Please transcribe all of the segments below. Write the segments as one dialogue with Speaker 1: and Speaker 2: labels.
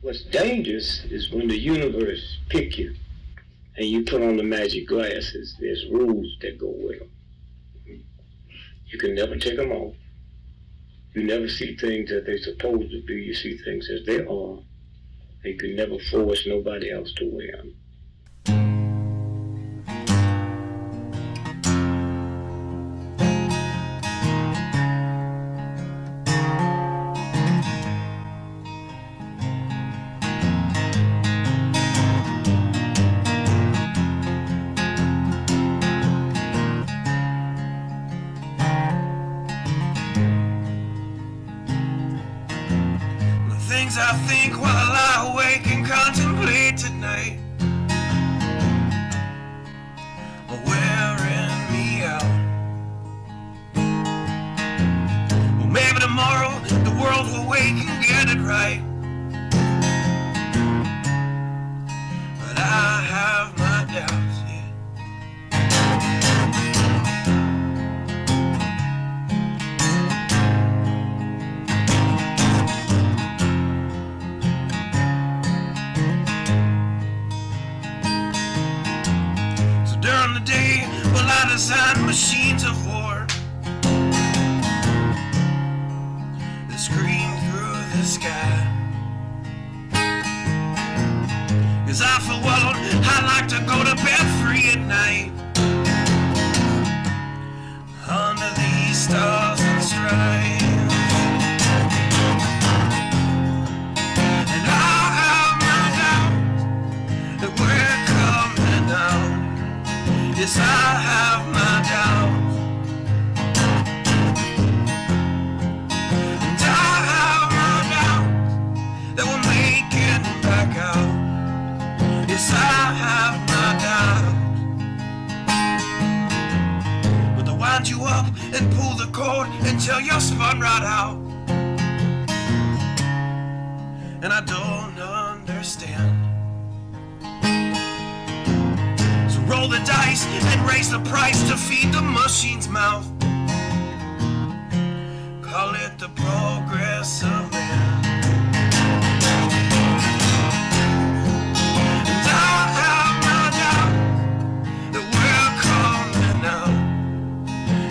Speaker 1: What's dangerous is when the universe pick you and you put on the magic glasses. There's rules that go with them. You can never take them off. You never see things as they're supposed to be. You see things as they are. And you can never force nobody else to wear them.
Speaker 2: I think while I lie awake and contemplate tonight are wearing me out. Well, maybe tomorrow the world will wake and get it right, but I have my doubts, yeah. Design machines of war that scream through the sky. 'Cause I for one, I like to go to bed free at night under these stars and stripes. And I have my doubts that we're coming out. Yes, I have my doubts, and I have my doubts that we'll make it back out. Yes, I have my doubts, but they'll wind you up and pull the cord until you're spun right out. And I don't understand. Roll the dice and raise the price to feed the machine's mouth. Call it the progress of man. And I have my doubt that we're coming out.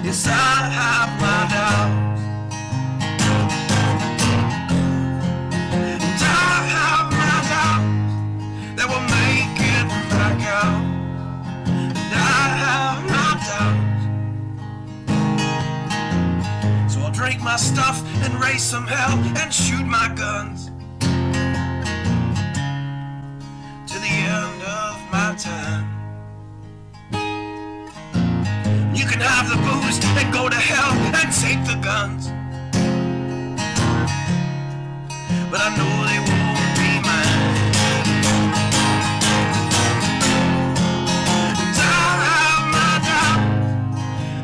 Speaker 2: Yes, I have my doubts. And I have my doubts that we'll make it back out. So I'll drink my stuff and raise some hell and shoot my guns to the end of my time. You can have the booze and go to hell and take the guns, but I know they won't be mine.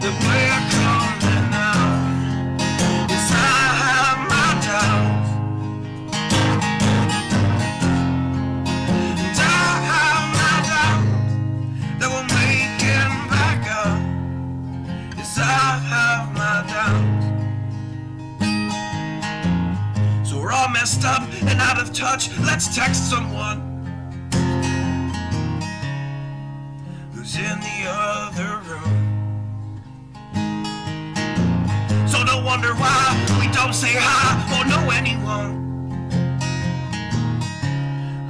Speaker 2: That we're coming out. Yes, I have my doubts, and I have my doubts that we'll make it back up. Yes, I have my doubts. So we're all messed up and out of touch. Let's text someone who's in the other room. So don't wonder why we don't say hi or know anyone.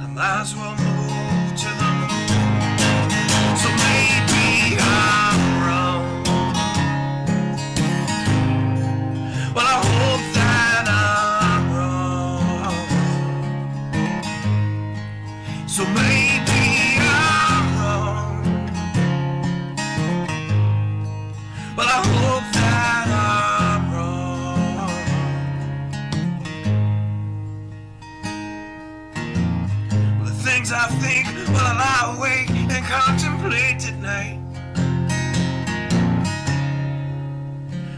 Speaker 2: I might as well move to the moon. So maybe I'm wrong. Well, I hope that I'm wrong. So maybe I'm wrong. Well, I hope that I'm wrong. Well, the things I think while I lie awake and contemplate at night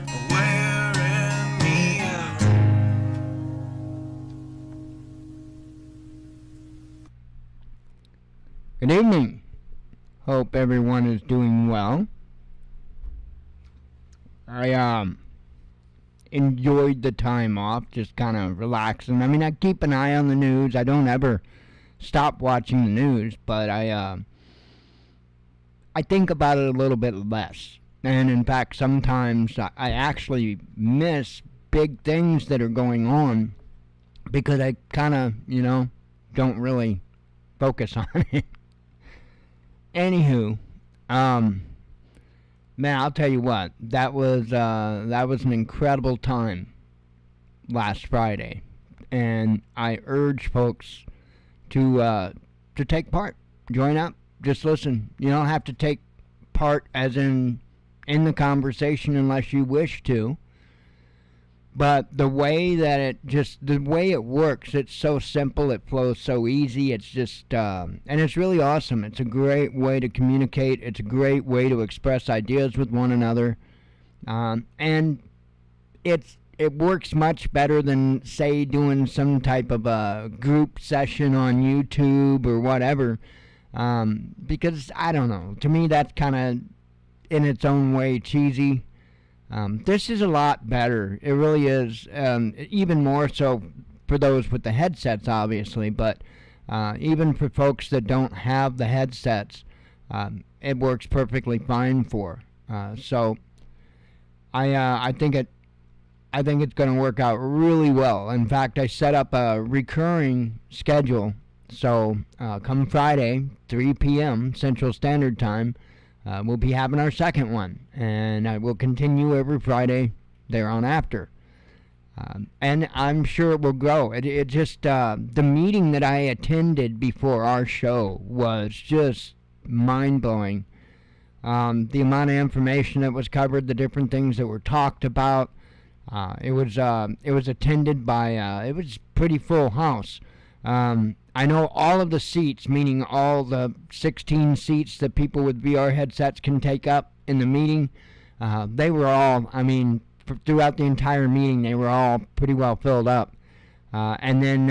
Speaker 2: are wearing me out.
Speaker 3: Good evening. Hope everyone is doing well. I enjoyed the time off, just kind of relaxing. I mean, I keep an eye on the news. I don't ever stop watching the news, but I think about it a little bit less. And in fact, sometimes I actually miss big things that are going on because I kind of, don't really focus on it. Anywho, man, I'll tell you what, that was an incredible time last Friday, and I urge folks to take part, join up, just listen. You don't have to take part as in the conversation unless you wish to. But the way it works, it's so simple, it flows so easy, it's just, and it's really awesome. It's a great way to communicate, it's a great way to express ideas with one another, and it works much better than, say, doing some type of a group session on YouTube or whatever, because, I don't know, to me that's kind of, in its own way, cheesy. This is a lot better. It really is. Even more so for those with the headsets, obviously, but even for folks that don't have the headsets, it works perfectly fine for. So I think it's going to work out really well. In fact, I set up a recurring schedule. So come Friday, 3 p.m. Central Standard Time, we'll be having our second one, and I will continue every Friday there on after. And I'm sure it will grow. It just, the meeting that I attended before our show was just mind-blowing. The amount of information that was covered, the different things that were talked about. It was attended by, it was pretty full house. I know all of the seats, meaning all the 16 seats that people with VR headsets can take up in the meeting, they were all, throughout the entire meeting, they were all pretty well filled up. And then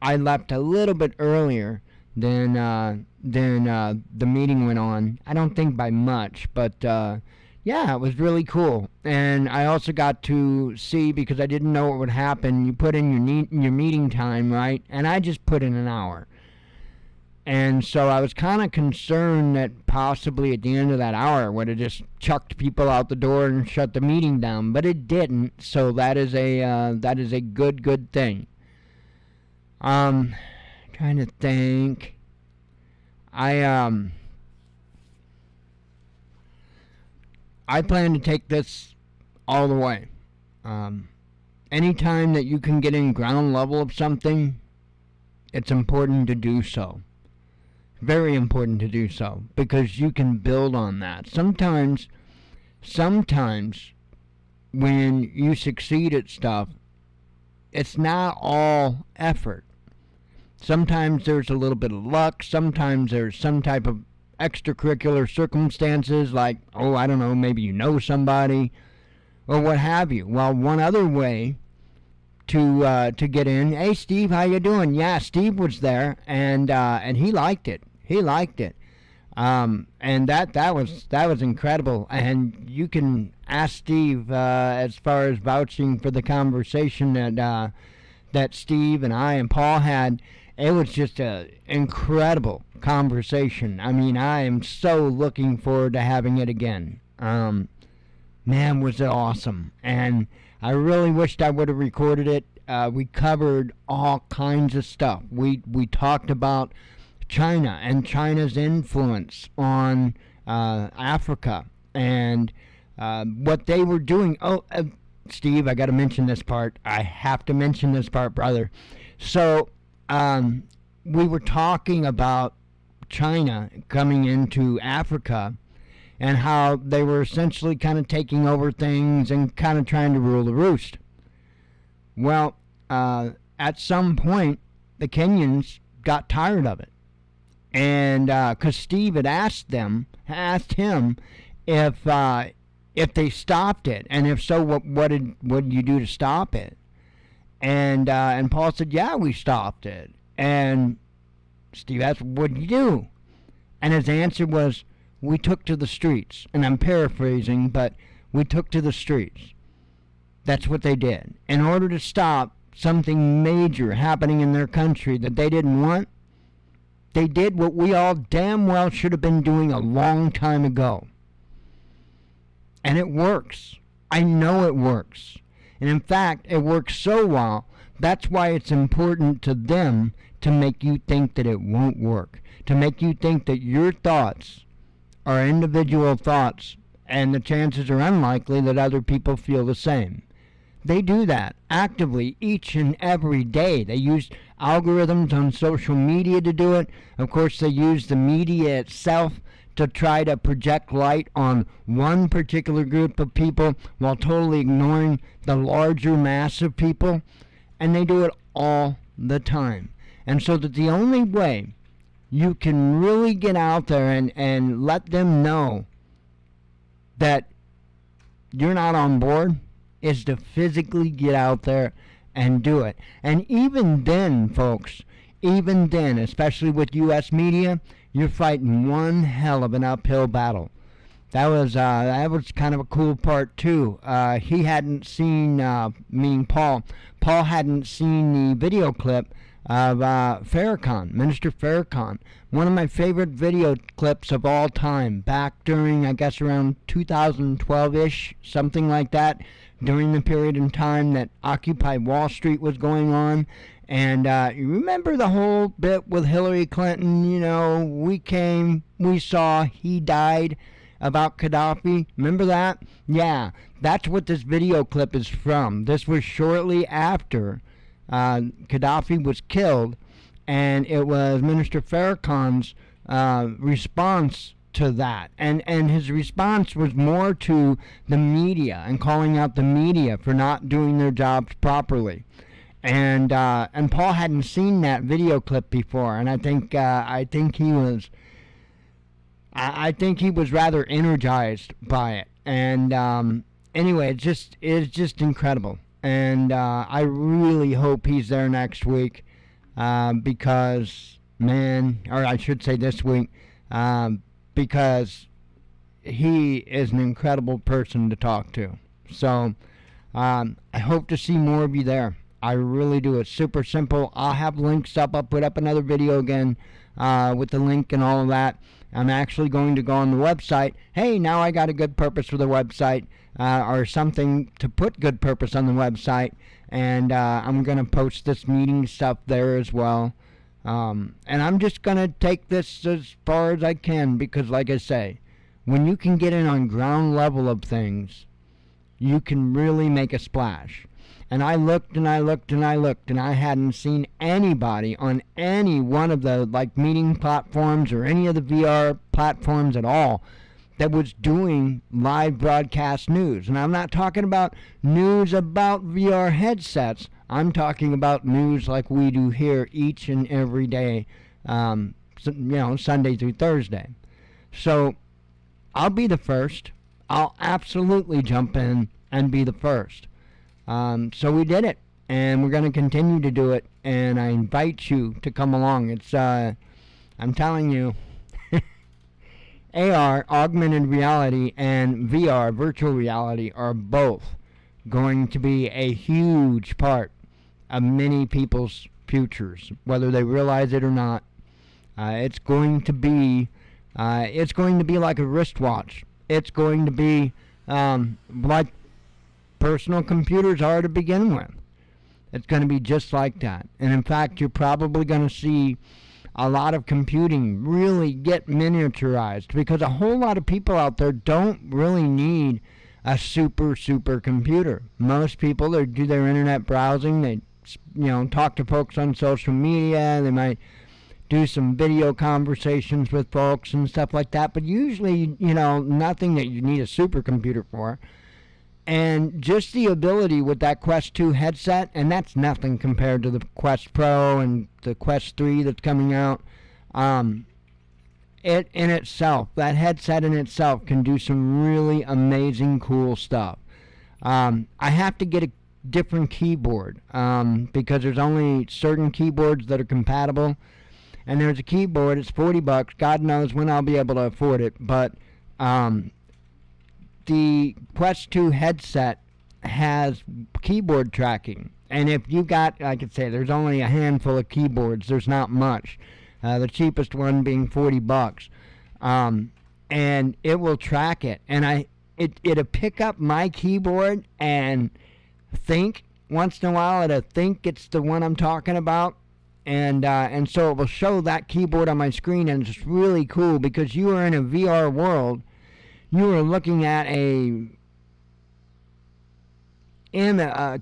Speaker 3: I left a little bit earlier than the meeting went on. I don't think by much, but yeah, it was really cool. And I also got to see, because I didn't know what would happen, you put in your meeting time, right? And I just put in an hour. And so I was kind of concerned that possibly at the end of that hour would have just chucked people out the door and shut the meeting down, but it didn't. So that is a good thing. Trying to think. I plan to take this all the way. Anytime that you can get in ground level of something, it's important to do so. Very important to do so, because you can build on that. Sometimes when you succeed at stuff, it's not all effort. Sometimes there's a little bit of luck. Sometimes there's some type of extracurricular circumstances, like, I don't know, maybe you know somebody or what have you. Well, one other way to get in, hey Steve, how you doing? Yeah, Steve was there, and he liked it. And that was incredible. And you can ask Steve as far as vouching for the conversation that Steve and I and Paul had. It was just an incredible conversation. I am so looking forward to having it again. Man, was it awesome. And I really wished I would have recorded it. We covered all kinds of stuff. We talked about China and China's influence on Africa and what they were doing. Steve, I got to mention this part. I have to mention this part, brother. So, we were talking about China coming into Africa and how they were essentially kind of taking over things and kind of trying to rule the roost. Well, at some point, the Kenyans got tired of it. And because Steve had asked him if they stopped it, and if so, what did you do to stop it? And Paul said, yeah, we stopped it. And Steve asked, what did you do? And his answer was, we took to the streets. And I'm paraphrasing, but we took to the streets. That's what they did. In order to stop something major happening in their country that they didn't want, they did what we all damn well should have been doing a long time ago. And it works. I know it works. And in fact, it works so well, that's why it's important to them to make you think that it won't work. To make you think that your thoughts are individual thoughts, and the chances are unlikely that other people feel the same. They do that actively each and every day. They use algorithms on social media to do it. Of course, they use the media itself to try to project light on one particular group of people while totally ignoring the larger mass of people. And they do it all the time. And so that the only way you can really get out there and let them know that you're not on board is to physically get out there and do it. And even then, folks, even then, especially with U.S. media, you're fighting one hell of an uphill battle. That was kind of a cool part too. He hadn't seen, meaning Paul hadn't seen the video clip of Farrakhan, Minister Farrakhan. One of my favorite video clips of all time, back during, I guess, around 2012-ish, something like that, during the period in time that Occupy Wall Street was going on. And you remember the whole bit with Hillary Clinton, you know, we came, we saw, he died, about Gaddafi? Remember that? Yeah, that's what this video clip is from. This was shortly after Gaddafi was killed, and it was Minister Farrakhan's response to that. And his response was more to the media and calling out the media for not doing their jobs properly. And Paul hadn't seen that video clip before, and I think he was rather energized by it. And anyway, it's just incredible. And I really hope he's there next week because, man, or I should say this week, because he is an incredible person to talk to. So I hope to see more of you there. I really do. It's super simple. I'll have links up. I'll put up another video again with the link and all of that. I'm actually going to go on the website. Hey, now I got a good purpose for the website, or something to put good purpose on the website. And I'm going to post this meeting stuff there as well. And I'm just going to take this as far as I can because, like I say, when you can get in on ground level of things, you can really make a splash. And I looked and I looked and I looked, and I hadn't seen anybody on any one of the meeting platforms or any of the VR platforms at all that was doing live broadcast news. And I'm not talking about news about VR headsets. I'm talking about news like we do here each and every day, Sunday through Thursday. So I'll be the first. I'll absolutely jump in and be the first. So we did it, and we're going to continue to do it, and I invite you to come along. It's, I'm telling you, AR, augmented reality, and VR, virtual reality, are both going to be a huge part of many people's futures, whether they realize it or not. It's going to be like a wristwatch. It's going to be like personal computers are to begin with. It's going to be just like that. And in fact, you're probably going to see a lot of computing really get miniaturized because a whole lot of people out there don't really need a super computer. Most people, they do their internet browsing, they talk to folks on social media, they might do some video conversations with folks and stuff like that, but usually, nothing that you need a supercomputer for. And just the ability with that Quest 2 headset, and that's nothing compared to the Quest Pro and the Quest 3 that's coming out. It in itself, that headset in itself can do some really amazing, cool stuff. I have to get a different keyboard because there's only certain keyboards that are compatible. And there's a keyboard, it's $40. God knows when I'll be able to afford it, but the Quest 2 headset has keyboard tracking. And if you got, like I say, there's only a handful of keyboards. There's not much. The cheapest one being $40. And it will track it. And it'll pick up my keyboard and think once in a while. It'll think it's the one I'm talking about. And so it will show that keyboard on my screen, and it's really cool because you are in a VR world. You are looking at a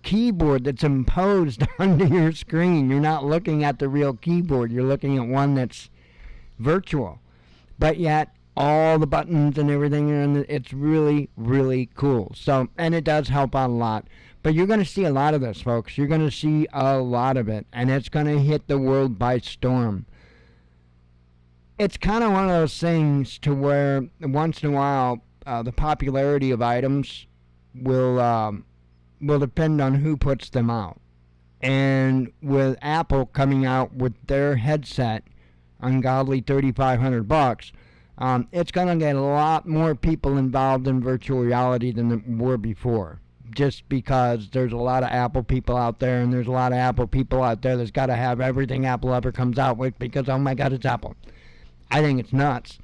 Speaker 3: keyboard that's imposed onto your screen. You're not looking at the real keyboard. You're looking at one that's virtual. But yet, all the buttons and everything, it's really, really cool. So, and it does help out a lot. But you're going to see a lot of this, folks. You're going to see a lot of it. And it's going to hit the world by storm. It's kind of one of those things to where once in a while the popularity of items will depend on who puts them out. And with Apple coming out with their headset, ungodly $3,500, it's going to get a lot more people involved in virtual reality than there were before. Just because there's a lot of Apple people out there, and there's a lot of Apple people out there that's got to have everything Apple ever comes out with because, oh my God, it's Apple. I think it's nuts.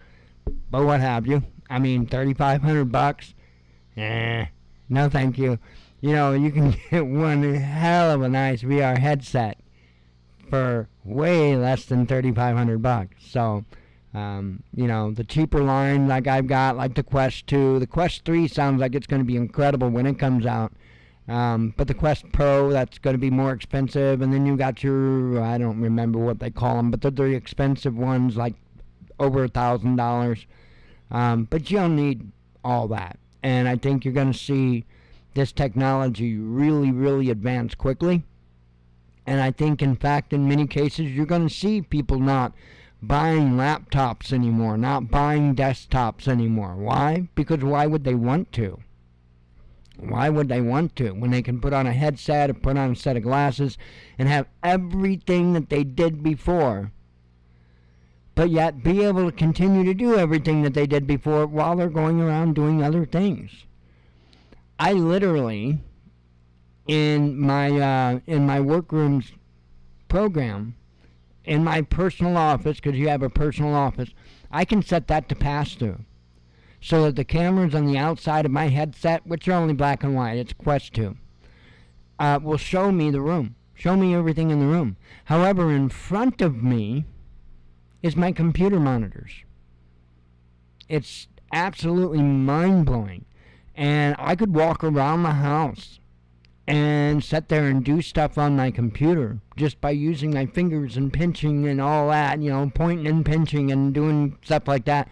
Speaker 3: But what have you? I mean, $3,500? No thank you. You know, you can get one hell of a nice VR headset for way less than $3,500. So, you know, the cheaper line like I've got, like the Quest 2. The Quest 3 sounds like it's going to be incredible when it comes out. But the Quest Pro, that's going to be more expensive. And then you got your, I don't remember what they call them, but they're the expensive ones, like over $1,000. But you don't need all that. And I think you're going to see this technology really, really advance quickly. And I think, in fact, in many cases, you're going to see people not buying laptops anymore, not buying desktops anymore. Why? Because why would they want to? Why would they want to when they can put on a headset or put on a set of glasses and have everything that they did before, but yet be able to continue to do everything that they did before while they're going around doing other things? I literally, in my workrooms program, in my personal office, because you have a personal office, I can set that to pass-through. So that the cameras on the outside of my headset, which are only black and white, it's Quest 2, will show me the room, show me everything in the room. However, in front of me is my computer monitors. It's absolutely mind-blowing. And I could walk around the house and sit there and do stuff on my computer just by using my fingers and pinching and all that, you know, pointing and pinching and doing stuff like that.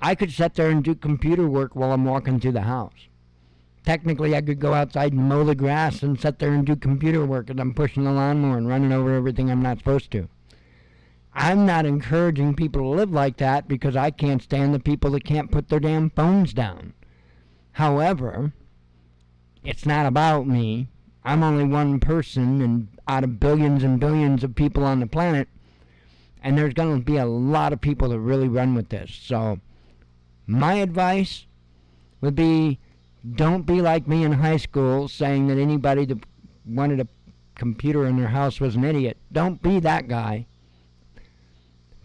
Speaker 3: I could sit there and do computer work while I'm walking through the house. Technically, I could go outside and mow the grass and sit there and do computer work as I'm pushing the lawnmower and running over everything I'm not supposed to. I'm not encouraging people to live like that because I can't stand the people that can't put their damn phones down. However, it's not about me. I'm only one person and out of billions and billions of people on the planet, and there's going to be a lot of people that really run with this. So my advice would be, don't be like me in high school saying that anybody that wanted a computer in their house was an idiot. Don't be that guy.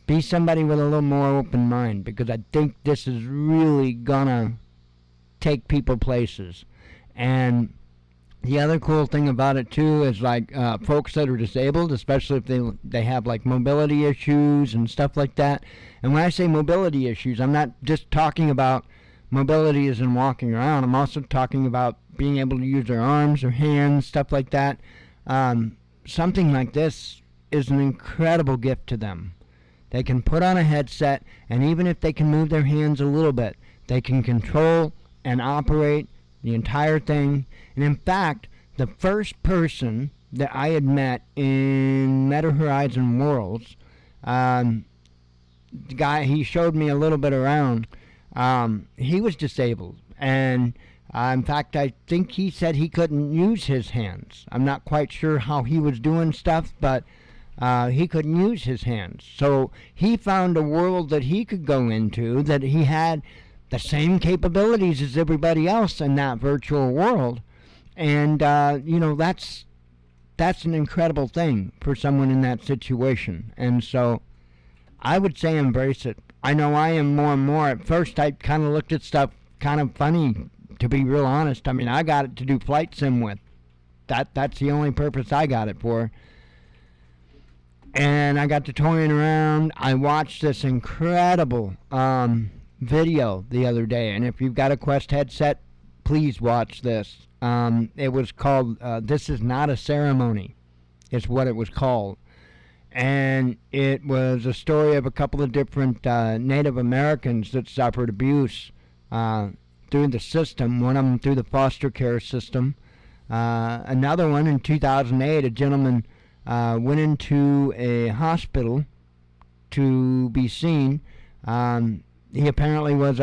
Speaker 3: Be somebody with a little more open mind, because I think this is really gonna take people places. And the other cool thing about it too is, like, folks that are disabled, especially if they have like mobility issues and stuff like that. And when I say mobility issues, I'm not just talking about mobility as in walking around. I'm also talking about being able to use their arms or hands, stuff like that. Something like this is an incredible gift to them. They can put on a headset, and even if they can move their hands a little bit, they can control and operate the entire thing. And in fact, the first person that I had met in Meta Horizon Worlds, the guy, he showed me a little bit around. He was disabled, and in fact, I think he said he couldn't use his hands. I'm not quite sure how he was doing stuff, but he couldn't use his hands. So he found a world that he could go into, that he had the same capabilities as everybody else in that virtual world, And, that's an incredible thing for someone in that situation. And so I would say embrace it. I know I am more and more. At first, I kind of looked at stuff kind of funny, to be real honest. I mean, I got it to do flight sim with. That's the only purpose I got it for. And I got to toying around. I watched this incredible video the other day. And if you've got a Quest headset, please watch this. It was called This Is Not a Ceremony, is what it was called. And it was a story of a couple of different Native Americans that suffered abuse through the system, one of them through the foster care system. Another one in 2008, a gentleman went into a hospital to be seen. He apparently was,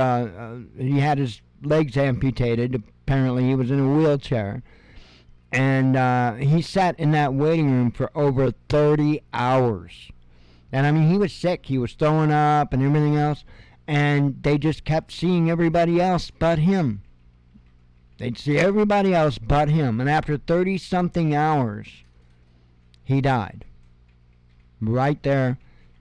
Speaker 3: he had his legs amputated. Apparently he was in a wheelchair. And he sat in that waiting room for over 30 hours. And I mean, he was sick. He was throwing up and everything else. And they just kept seeing everybody else but him. They'd see everybody else but him. And after 30-something hours, he died. Right there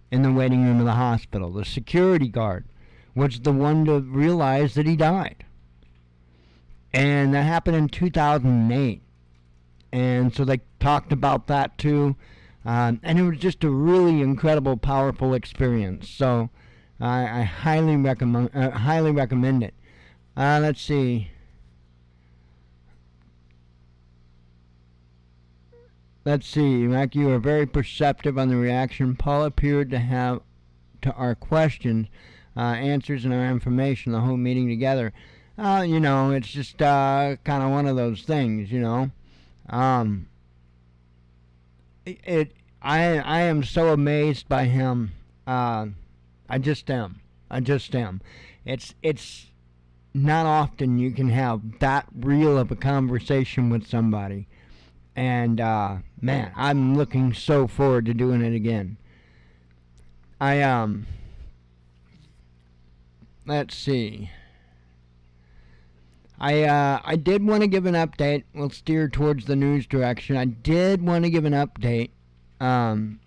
Speaker 3: in the waiting room of the hospital. The security guard was the one to realize that he died. And that happened in 2008. And so they talked about that too. And it was just a really incredible, powerful experience. So I highly recommend it. Let's see. Mac, you are very perceptive on the reaction Paul appeared to have to our questions, answers, and our information, the whole meeting together. It's just kind of one of those things, I am so amazed by him. I just am. It's not often you can have that real of a conversation with somebody. And, man, I'm looking so forward to doing it again. Let's see. I did want to give an update. We'll steer towards the news direction. I did want to give an update. And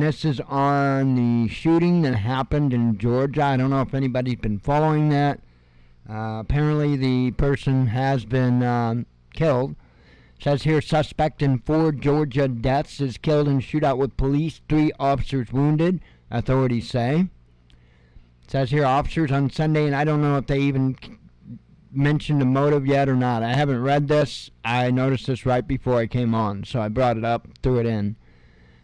Speaker 3: this is on the shooting that happened in Georgia. I don't know if anybody's been following that. Apparently the person has been killed. Says here, suspect in 4 Georgia deaths is killed in shootout with police. 3 officers wounded, authorities say. Says here, officers on Sunday, and I don't know if they even mentioned a motive yet or not. I haven't read this. I noticed this right before I came on, so I brought it up, threw it in.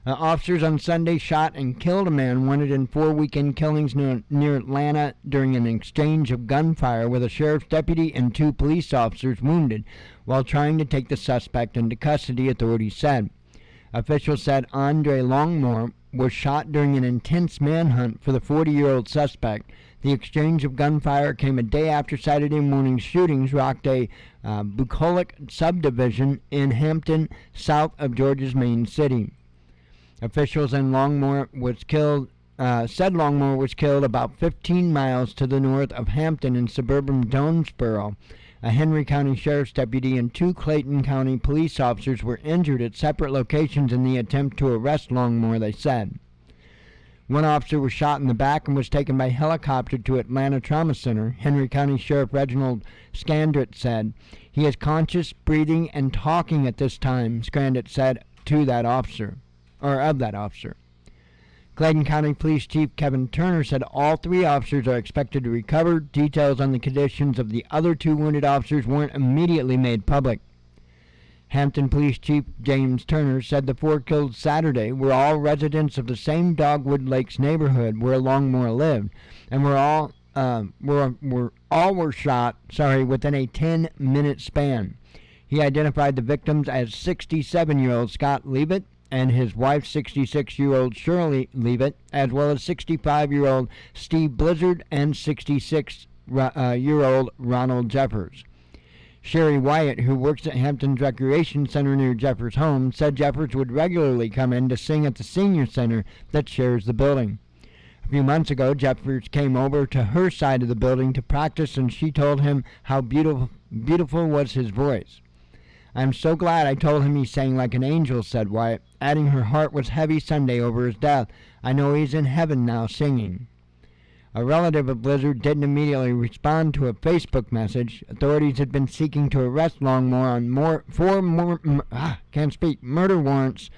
Speaker 3: Officers on Sunday shot and killed a man wanted in 4 weekend killings near Atlanta during an exchange of gunfire with a sheriff's deputy and 2 police officers wounded while trying to take the suspect into custody, authorities said. Officials said Andre Longmore was shot during an intense manhunt for the 40-year-old suspect. The exchange of gunfire came a day after Saturday morning's shootings rocked a bucolic subdivision in Hampton, south of Georgia's main city. Officials in Longmore was killed. Said Longmore was killed about 15 miles to the north of Hampton in suburban Jonesboro. A Henry County Sheriff's deputy and 2 Clayton County police officers were injured at separate locations in the attempt to arrest Longmore, they said. One officer was shot in the back and was taken by helicopter to Atlanta Trauma Center, Henry County Sheriff Reginald Scandrett said. He is conscious, breathing, and talking at this time, Scandrett said to that officer, or of that officer. Clayton County Police Chief Kevin Turner said all 3 officers are expected to recover. Details on the conditions of the other 2 wounded officers weren't immediately made public. Hampton Police Chief James Turner said the 4 killed Saturday were all residents of the same Dogwood Lakes neighborhood where Longmore lived, and were all shot within a 10-minute span. He identified the victims as 67-year-old Scott Leavitt and his wife, 66-year-old Shirley Leavitt, as well as 65-year-old Steve Blizzard and 66-year-old Ronald Jeffers. Sherry Wyatt, who works at Hampton's Recreation Center near Jeffers' home, said Jeffers would regularly come in to sing at the senior center that shares the building. A few months ago, Jeffers came over to her side of the building to practice, and she told him how beautiful Beautiful was his voice. "I'm so glad I told him he sang like an angel," said Wyatt, adding her heart was heavy Sunday over his death. "I know he's in heaven now singing." A relative of Blizzard didn't immediately respond to a Facebook message. Authorities had been seeking to arrest Longmore on four murder warrants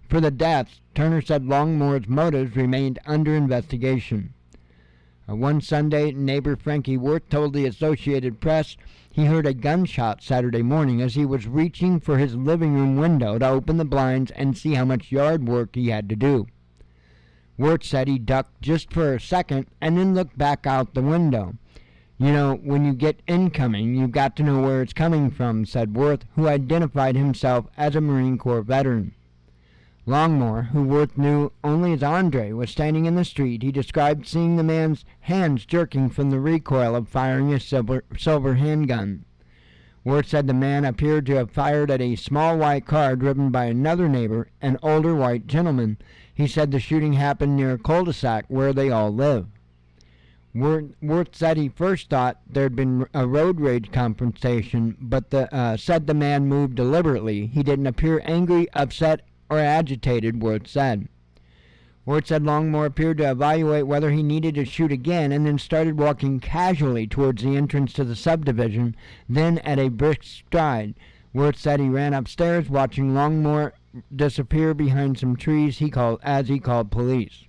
Speaker 3: for the deaths. Turner said Longmore's motives remained under investigation. One Sunday, neighbor Frankie Worth told the Associated Press he heard a gunshot Saturday morning as he was reaching for his living room window to open the blinds and see how much yard work he had to do. Worth said he ducked just for a second and then looked back out the window. "You know, when you get incoming, you've got to know where it's coming from," said Worth, who identified himself as a Marine Corps veteran. Longmore, who Worth knew only as Andre, was standing in the street. He described seeing the man's hands jerking from the recoil of firing a silver handgun. Worth said the man appeared to have fired at a small white car driven by another neighbor, an older white gentleman. He said the shooting happened near a cul-de-sac where they all live. Worth said he first thought there'd been a road rage confrontation, but said the man moved deliberately. He didn't appear angry, upset, or agitated, Worth said. Worth said Longmore appeared to evaluate whether he needed to shoot again and then started walking casually towards the entrance to the subdivision, then at a brisk stride. Worth said he ran upstairs, watching Longmore disappear behind some trees as he called police.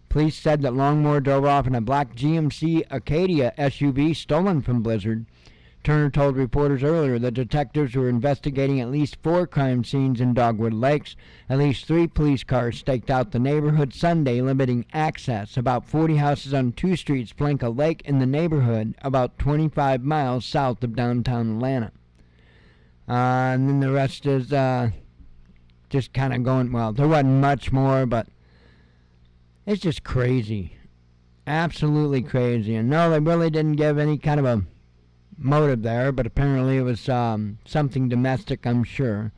Speaker 3: Police said that Longmore drove off in a black GMC Acadia SUV stolen from Blizzard. Turner told reporters earlier that detectives were investigating at least 4 crime scenes in Dogwood Lakes. At least 3 police cars staked out the neighborhood Sunday, limiting access. About 40 houses on 2 streets flank a lake in the neighborhood, about 25 miles south of downtown Atlanta. And then the rest is just kind of going, well, there wasn't much more, but it's just crazy. Absolutely crazy. And no, they really didn't give any kind of a motive there, but apparently it was something domestic, I'm sure.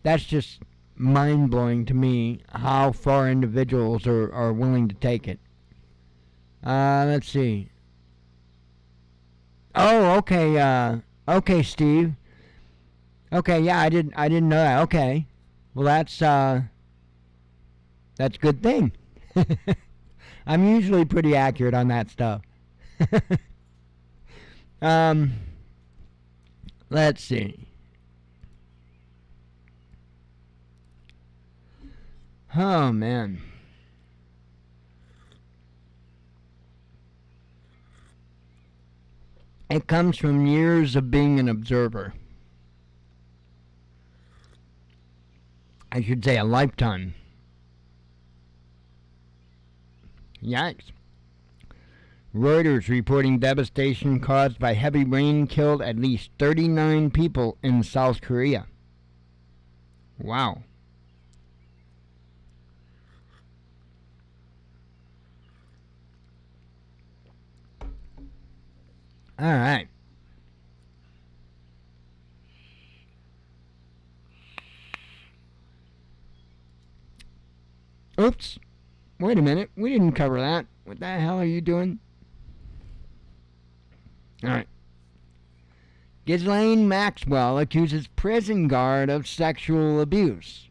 Speaker 3: That's just mind-blowing to me how far individuals are willing to take it. Let's see. Oh, okay, okay, Steve. Okay, yeah, I didn't know that. Okay. Well, that's a good thing. I'm usually pretty accurate on that stuff. Let's see. Oh, man. It comes from years of being an observer. I should say a lifetime. Yikes. Reuters reporting devastation caused by heavy rain killed at least 39 people in South Korea. Wow. All right. Oops. Wait a minute. We didn't cover that. What the hell are you doing? All right. Ghislaine Maxwell accuses prison guard of sexual abuse.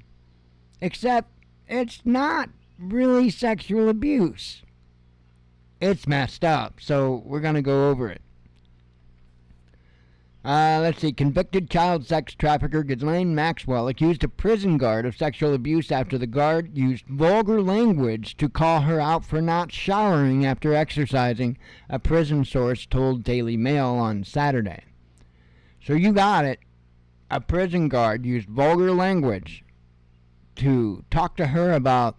Speaker 3: Except it's not really sexual abuse. It's messed up, so we're going to go over it. Let's see. Convicted child sex trafficker Ghislaine Maxwell accused a prison guard of sexual abuse after the guard used vulgar language to call her out for not showering after exercising, a prison source told Daily Mail on Saturday. So you got it. A prison guard used vulgar language to talk to her about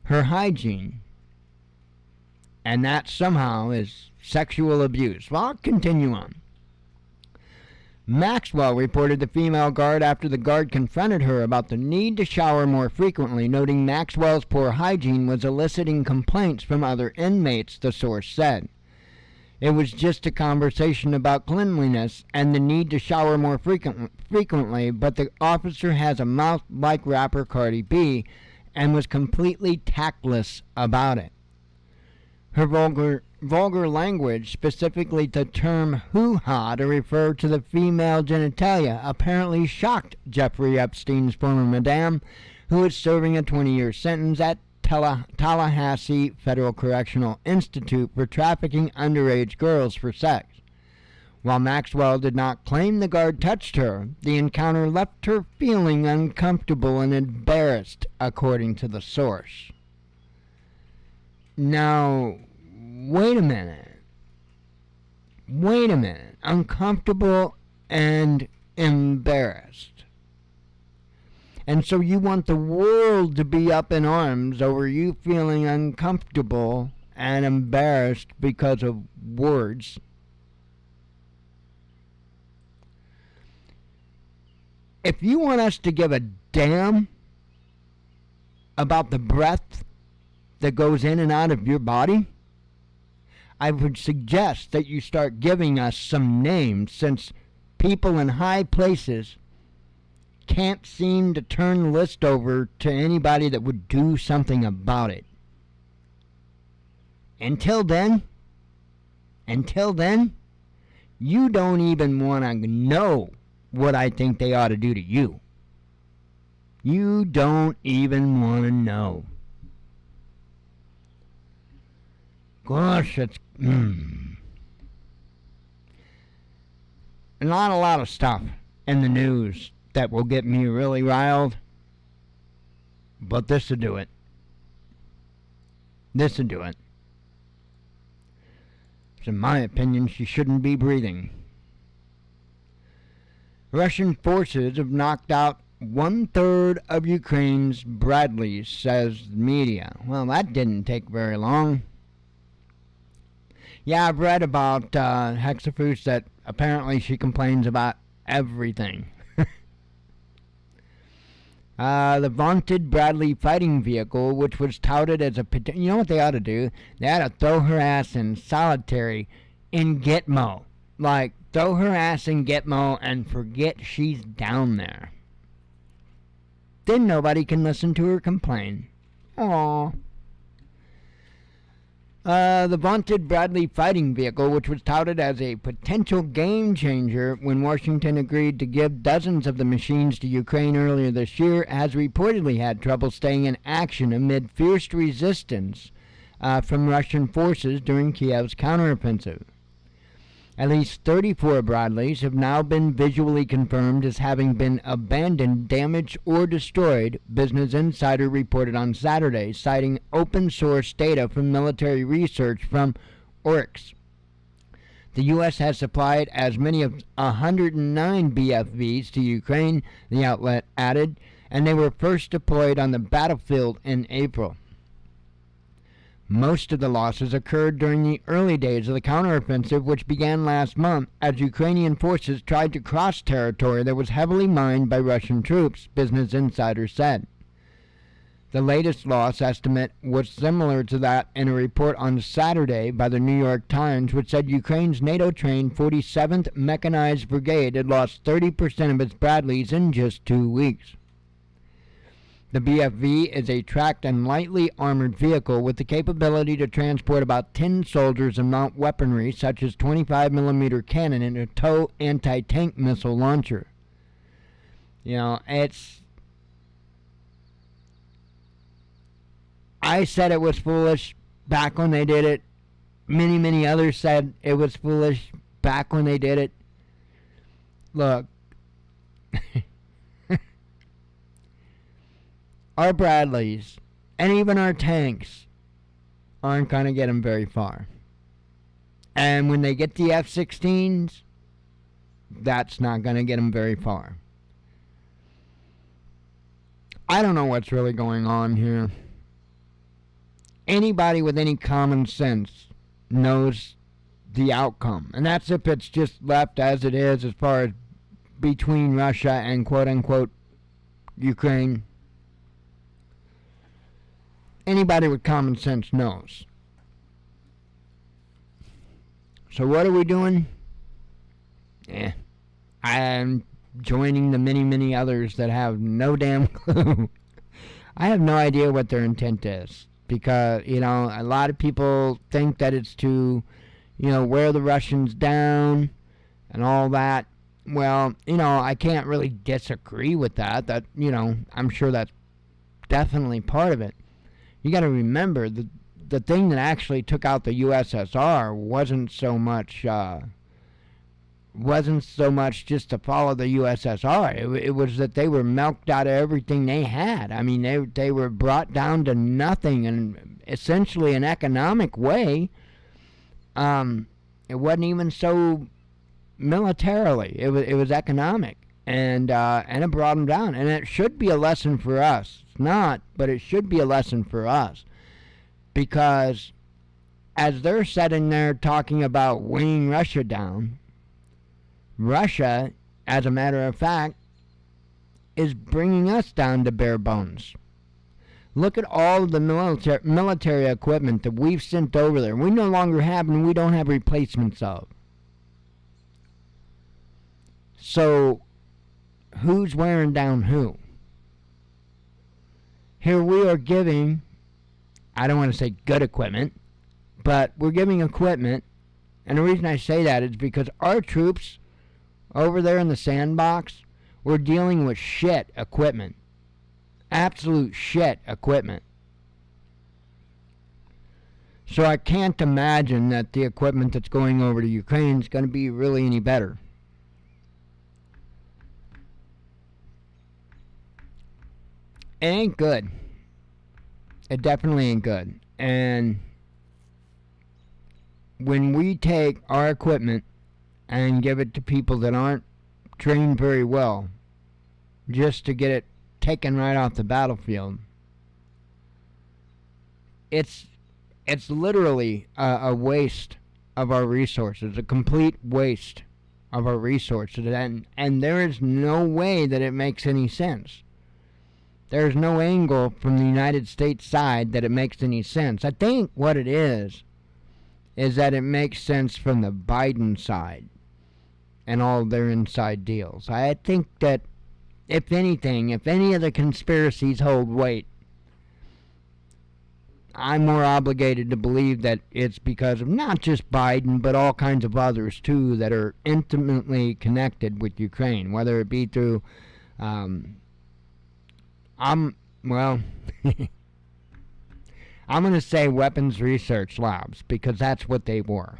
Speaker 3: her hygiene. And that somehow is sexual abuse. Well, I'll continue on. Maxwell reported the female guard after the guard confronted her about the need to shower more frequently, noting Maxwell's poor hygiene was eliciting complaints from other inmates, the source said. It was just a conversation about cleanliness and the need to shower more frequently, but the officer has a mouth like rapper Cardi B and was completely tactless about it. Her vulgar vulgar language, specifically the term hoo-ha to refer to the female genitalia, apparently shocked Jeffrey Epstein's former madame, who is serving a 20-year sentence at Tallahassee Federal Correctional Institute for trafficking underage girls for sex. While Maxwell did not claim the guard touched her, the encounter left her feeling uncomfortable and embarrassed, according to the source. Now, wait a minute. Uncomfortable and embarrassed. And so you want the world to be up in arms over you feeling uncomfortable and embarrassed because of words. If you want us to give a damn about the breath that goes in and out of your body, I would suggest that you start giving us some names, since people in high places can't seem to turn the list over to anybody that would do something about it. Until then, you don't even want to know what I think they ought to do to you. You don't even want to know. Gosh, it's not a lot of stuff in the news that will get me really riled, but this will do it. So in my opinion, she shouldn't be breathing. Russian forces have knocked out 1/3 of Ukraine's Bradleys, says the media. Well, that didn't take very long. Yeah, I've read about Hexafus that apparently she complains about everything. The vaunted Bradley fighting vehicle, which was touted as you know what they ought to do? They ought to throw her ass in solitary in Gitmo. Like, throw her ass in Gitmo and forget she's down there. Then nobody can listen to her complain. Aww. The vaunted Bradley fighting vehicle, which was touted as a potential game changer when Washington agreed to give dozens of the machines to Ukraine earlier this year, has reportedly had trouble staying in action amid fierce resistance from Russian forces during Kiev's counteroffensive. At least 34 Bradleys have now been visually confirmed as having been abandoned, damaged, or destroyed, Business Insider reported on Saturday, citing open-source data from military research from Oryx. The U.S. has supplied as many as 109 BFVs to Ukraine, the outlet added, and they were first deployed on the battlefield in April. Most of the losses occurred during the early days of the counteroffensive, which began last month as Ukrainian forces tried to cross territory that was heavily mined by Russian troops, Business Insider said. The latest loss estimate was similar to that in a report on Saturday by the New York Times, which said Ukraine's NATO-trained 47th Mechanized Brigade had lost 30% of its Bradleys in just 2 weeks. The BFV is a tracked and lightly armored vehicle with the capability to transport about 10 soldiers and mount weaponry such as 25mm cannon and a TOW anti-tank missile launcher. You know, I said it was foolish back when they did it. Many others said it was foolish back when they did it. Look. Our Bradleys, and even our tanks, aren't going to get them very far. And when they get the F-16s, that's not going to get them very far. I don't know what's really going on here. Anybody with any common sense knows the outcome. And that's if it's just left as it is as far as between Russia and quote-unquote Ukraine. Anybody with common sense knows. So what are we doing? I am joining the many others that have no damn clue. I have no idea what their intent is. because, a lot of people think that it's to, wear the Russians down and all that. Well, I can't really disagree with that. That, I'm sure that's definitely part of it. You got to remember, the thing that actually took out the USSR wasn't so much just to follow the USSR. It was that they were milked out of everything they had. I mean, they were brought down to nothing, and essentially an economic way. It wasn't even so militarily. It was economic, and it brought them down. And it should be a lesson for us. It's not, but it should be a lesson for us, because as they're sitting there talking about weighing Russia down, Russia, as a matter of fact, is bringing us down to bare bones. Look at all of the military equipment that we've sent over there. We no longer have, and we don't have replacements of. So, who's wearing down who? Here we are giving, I don't want to say good equipment, but we're giving equipment, and the reason I say that is because our troops over there in the sandbox, we're dealing with shit equipment. Absolute shit equipment. So I can't imagine that the equipment that's going over to Ukraine is going to be really any better. It ain't good. It definitely ain't good. And when we take our equipment and give it to people that aren't trained very well, just to get it taken right off the battlefield, it's literally a waste of our resources, a complete waste of our resources, and there is no way that it makes any sense. There's no angle from the United States side that it makes any sense. I think what it is that it makes sense from the Biden side and all their inside deals. I think that if anything, if any of the conspiracies hold weight, I'm more obligated to believe that it's because of not just Biden, but all kinds of others too that are intimately connected with Ukraine, whether it be through, I'm going to say weapons research labs, because that's what they were.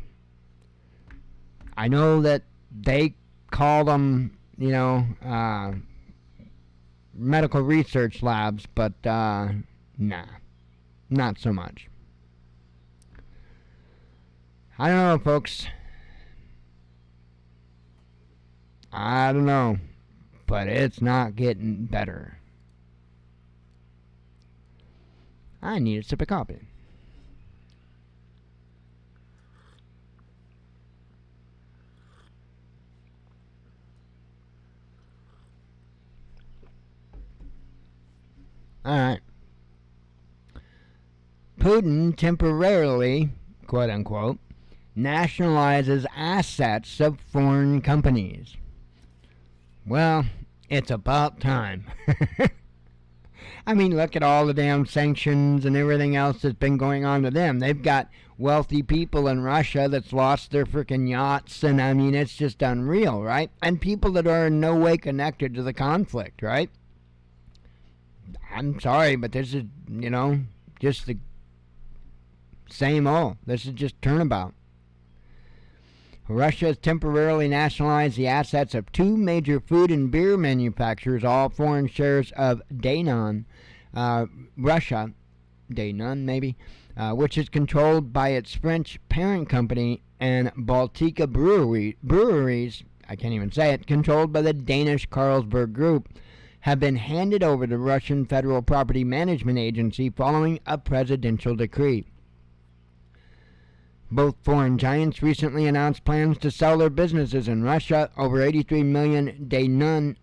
Speaker 3: I know that they call them, medical research labs, but nah, not so much. I don't know, folks. I don't know, but it's not getting better. I need a sip of coffee. Alright. Putin temporarily, quote unquote, nationalizes assets of foreign companies. Well, it's about time. I mean, look at all the damn sanctions and everything else that's been going on to them. They've got wealthy people in Russia that's lost their freaking yachts, and I mean, it's just unreal, right? And people that are in no way connected to the conflict, right? I'm sorry, but this is, just the same old. This is just turnabout. Russia has temporarily nationalized the assets of two major food and beer manufacturers, all foreign shares of Danone, Russia, Danone maybe, which is controlled by its French parent company, and Baltica breweries, I can't even say it, controlled by the Danish Carlsberg Group, have been handed over to Russian Federal Property Management Agency following a presidential decree. Both foreign giants recently announced plans to sell their businesses in Russia. Over 83 million Danone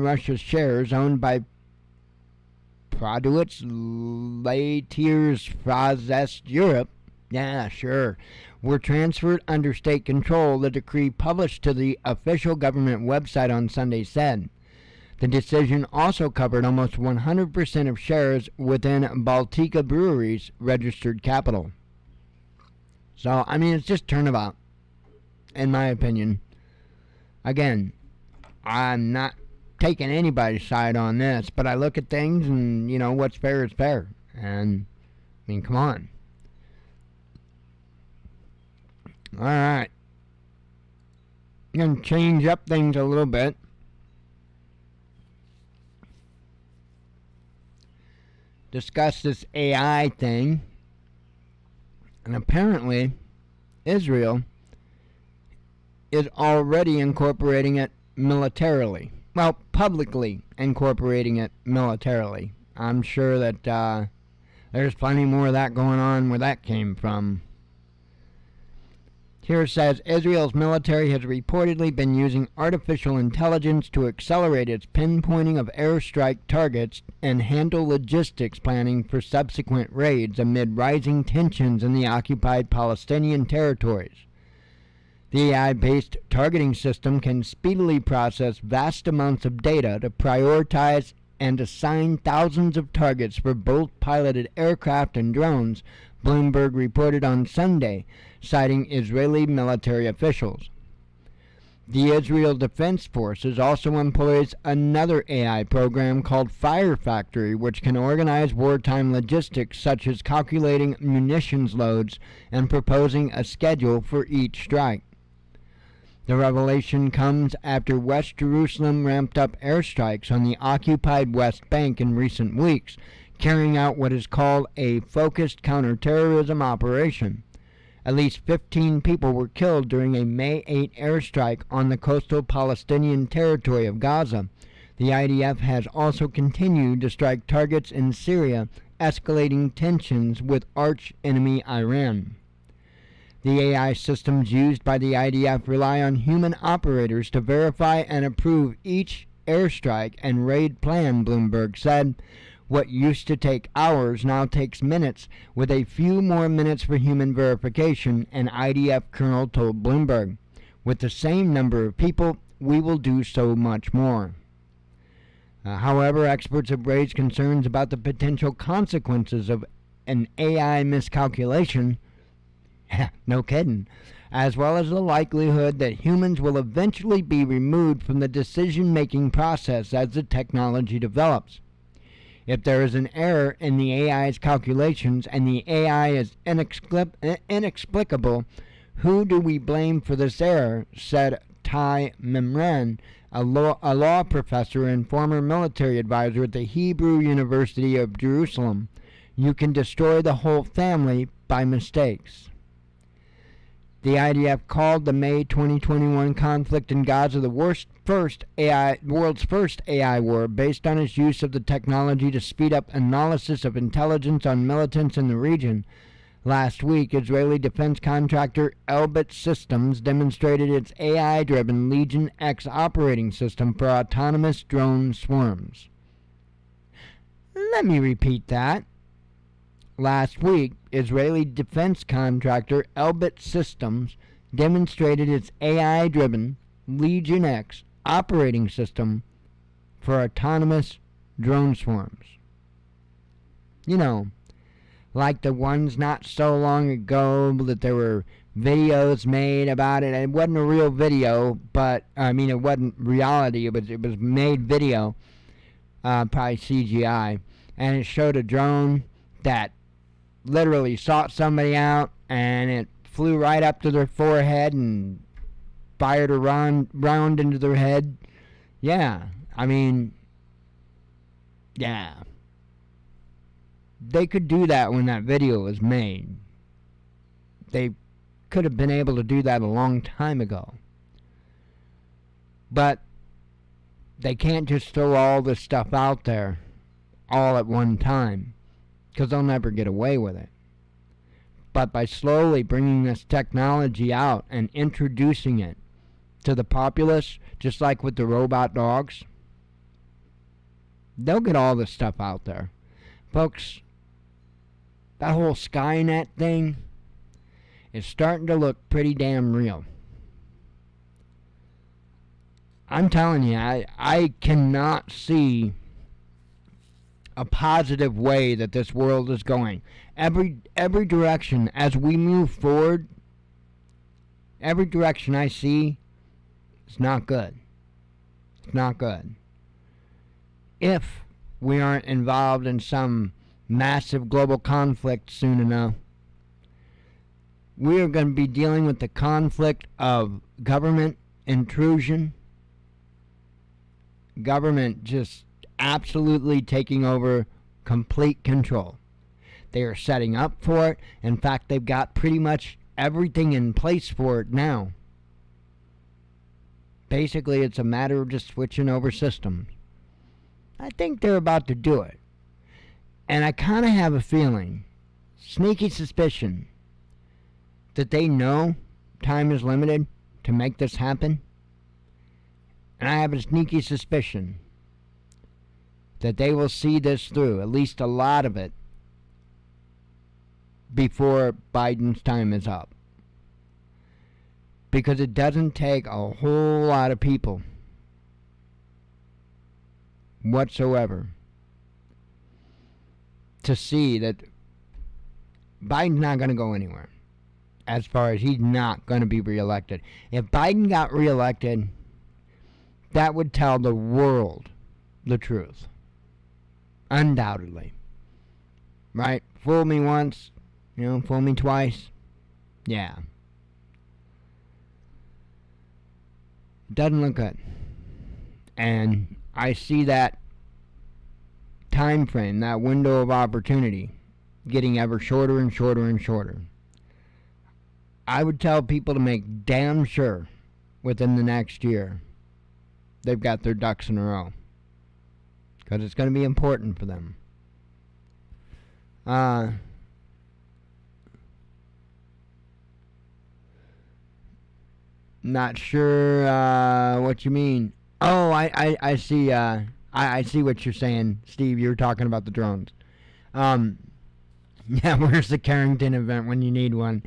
Speaker 3: Russia shares owned by Produits Laitiers Frazest Europe, were transferred under state control, the decree published to the official government website on Sunday said. The decision also covered almost 100% of shares within Baltica Brewery's registered capital. So, I mean, it's just turnabout, in my opinion. Again, I'm not taking anybody's side on this, but I look at things and, you know, what's fair is fair. And, I mean, come on. Alright. I'm going to change up things a little bit. Discuss this AI thing. And apparently, Israel is already incorporating it militarily. Well, publicly incorporating it militarily. I'm sure that there's plenty more of that going on where that came from. Here it says, Israel's military has reportedly been using artificial intelligence to accelerate its pinpointing of airstrike targets and handle logistics planning for subsequent raids amid rising tensions in the occupied Palestinian territories. The AI-based targeting system can speedily process vast amounts of data to prioritize and assign thousands of targets for both piloted aircraft and drones, Bloomberg reported on Sunday, citing Israeli military officials. The Israel Defense Forces also employs another AI program called Fire Factory, which can organize wartime logistics such as calculating munitions loads and proposing a schedule for each strike. The revelation comes after West Jerusalem ramped up airstrikes on the occupied West Bank in recent weeks, carrying out what is called a focused counterterrorism operation. At least 15 people were killed during a May 8 airstrike on the coastal Palestinian territory of Gaza. The IDF has also continued to strike targets in Syria, escalating tensions with arch-enemy Iran. The AI systems used by the IDF rely on human operators to verify and approve each airstrike and raid plan, Bloomberg said. What used to take hours now takes minutes, with a few more minutes for human verification, an IDF colonel told Bloomberg. With the same number of people, we will do so much more. However, experts have raised concerns about the potential consequences of an AI miscalculation. No kidding. As well as the likelihood that humans will eventually be removed from the decision-making process as the technology develops. If there is an error in the AI's calculations and the AI is inexplicable, who do we blame for this error, said Ty Memran, a law professor and former military advisor at the Hebrew University of Jerusalem. You can destroy the whole family by mistakes. The IDF called the May 2021 conflict in Gaza the world's first AI war, based on its use of the technology to speed up analysis of intelligence on militants in the region. Last week, Israeli defense contractor Elbit Systems demonstrated its AI-driven Legion X operating system for autonomous drone swarms. Let me repeat that. Last week, Israeli defense contractor Elbit Systems demonstrated its AI-driven Legion X operating system for autonomous drone swarms. You know, like the ones not so long ago that there were videos made about it. It wasn't a real video, but, it wasn't reality. It was made video, probably CGI. And it showed a drone that literally sought somebody out, and it flew right up to their forehead and fired a round into their head. Yeah. They could do that when that video was made. They could have been able to do that a long time ago. But they can't just throw all this stuff out there all at one time, because they'll never get away with it. But by slowly bringing this technology out and introducing it to the populace, just like with the robot dogs, they'll get all this stuff out there. Folks, that whole Skynet thing is starting to look pretty damn real. I'm telling you, I cannot see a positive way that this world is going. Every direction as we move forward, every direction I see is not good. It's not good. If we aren't involved in some massive global conflict soon enough, we are going to be dealing with the conflict of government intrusion, government just absolutely taking over complete control. They are setting up for it. In fact, they've got pretty much everything in place for it now. Basically, it's a matter of just switching over systems. I think they're about to do it. And I kind of have a feeling, sneaky suspicion, that they know time is limited to make this happen. And I have a sneaky suspicion that they will see this through, at least a lot of it, before Biden's time is up. Because it doesn't take a whole lot of people whatsoever to see that Biden's not going to go anywhere. As far as he's not going to be reelected. If Biden got reelected, that would tell the world the truth. Undoubtedly. Right? Fool me once, fool me twice. Yeah. Doesn't look good. And I see that time frame, that window of opportunity, getting ever shorter and shorter and shorter. I would tell people to make damn sure within the next year they've got their ducks in a row. Because it's going to be important for them. Not sure what you mean. Oh, I see. I see what you're saying, Steve. You were talking about the drones. Yeah, where's the Carrington event when you need one?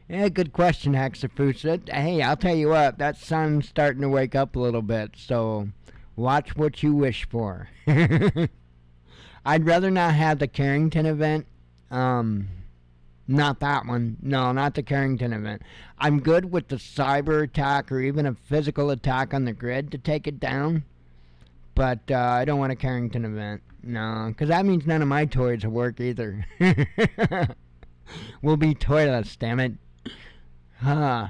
Speaker 3: Yeah, good question, Hexafoods. Hey, I'll tell you what, that sun's starting to wake up a little bit, so watch what you wish for. I'd rather not have the Carrington event. Not that one. No, not the Carrington event. I'm good with the cyber attack or even a physical attack on the grid to take it down. But I don't want a Carrington event. No, because that means none of my toys will work either. We'll be toilets, damn it. Yeah,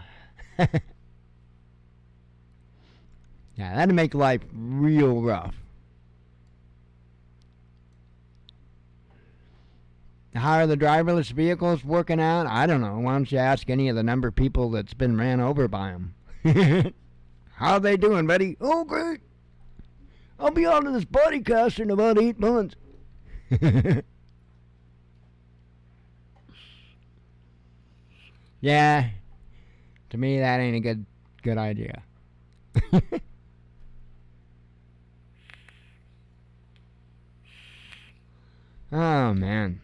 Speaker 3: that'd make life real rough. How are the driverless vehicles working out? I don't know. Why don't you ask any of the number of people that's been ran over by them? How are they doing, buddy? Oh, great. I'll be out of this body cast in about 8 months. Yeah. To me, that ain't a good idea. Oh, man.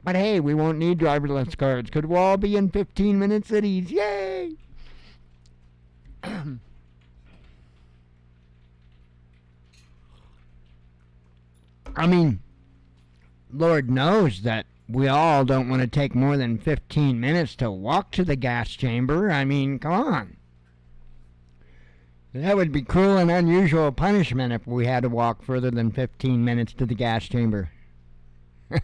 Speaker 3: But hey, we won't need driverless cars because we'll all be in 15-minute cities. Yay! I mean, Lord knows that we all don't want to take more than 15 minutes to walk to the gas chamber. I mean, come on. That would be cruel and unusual punishment if we had to walk further than 15 minutes to the gas chamber. Wait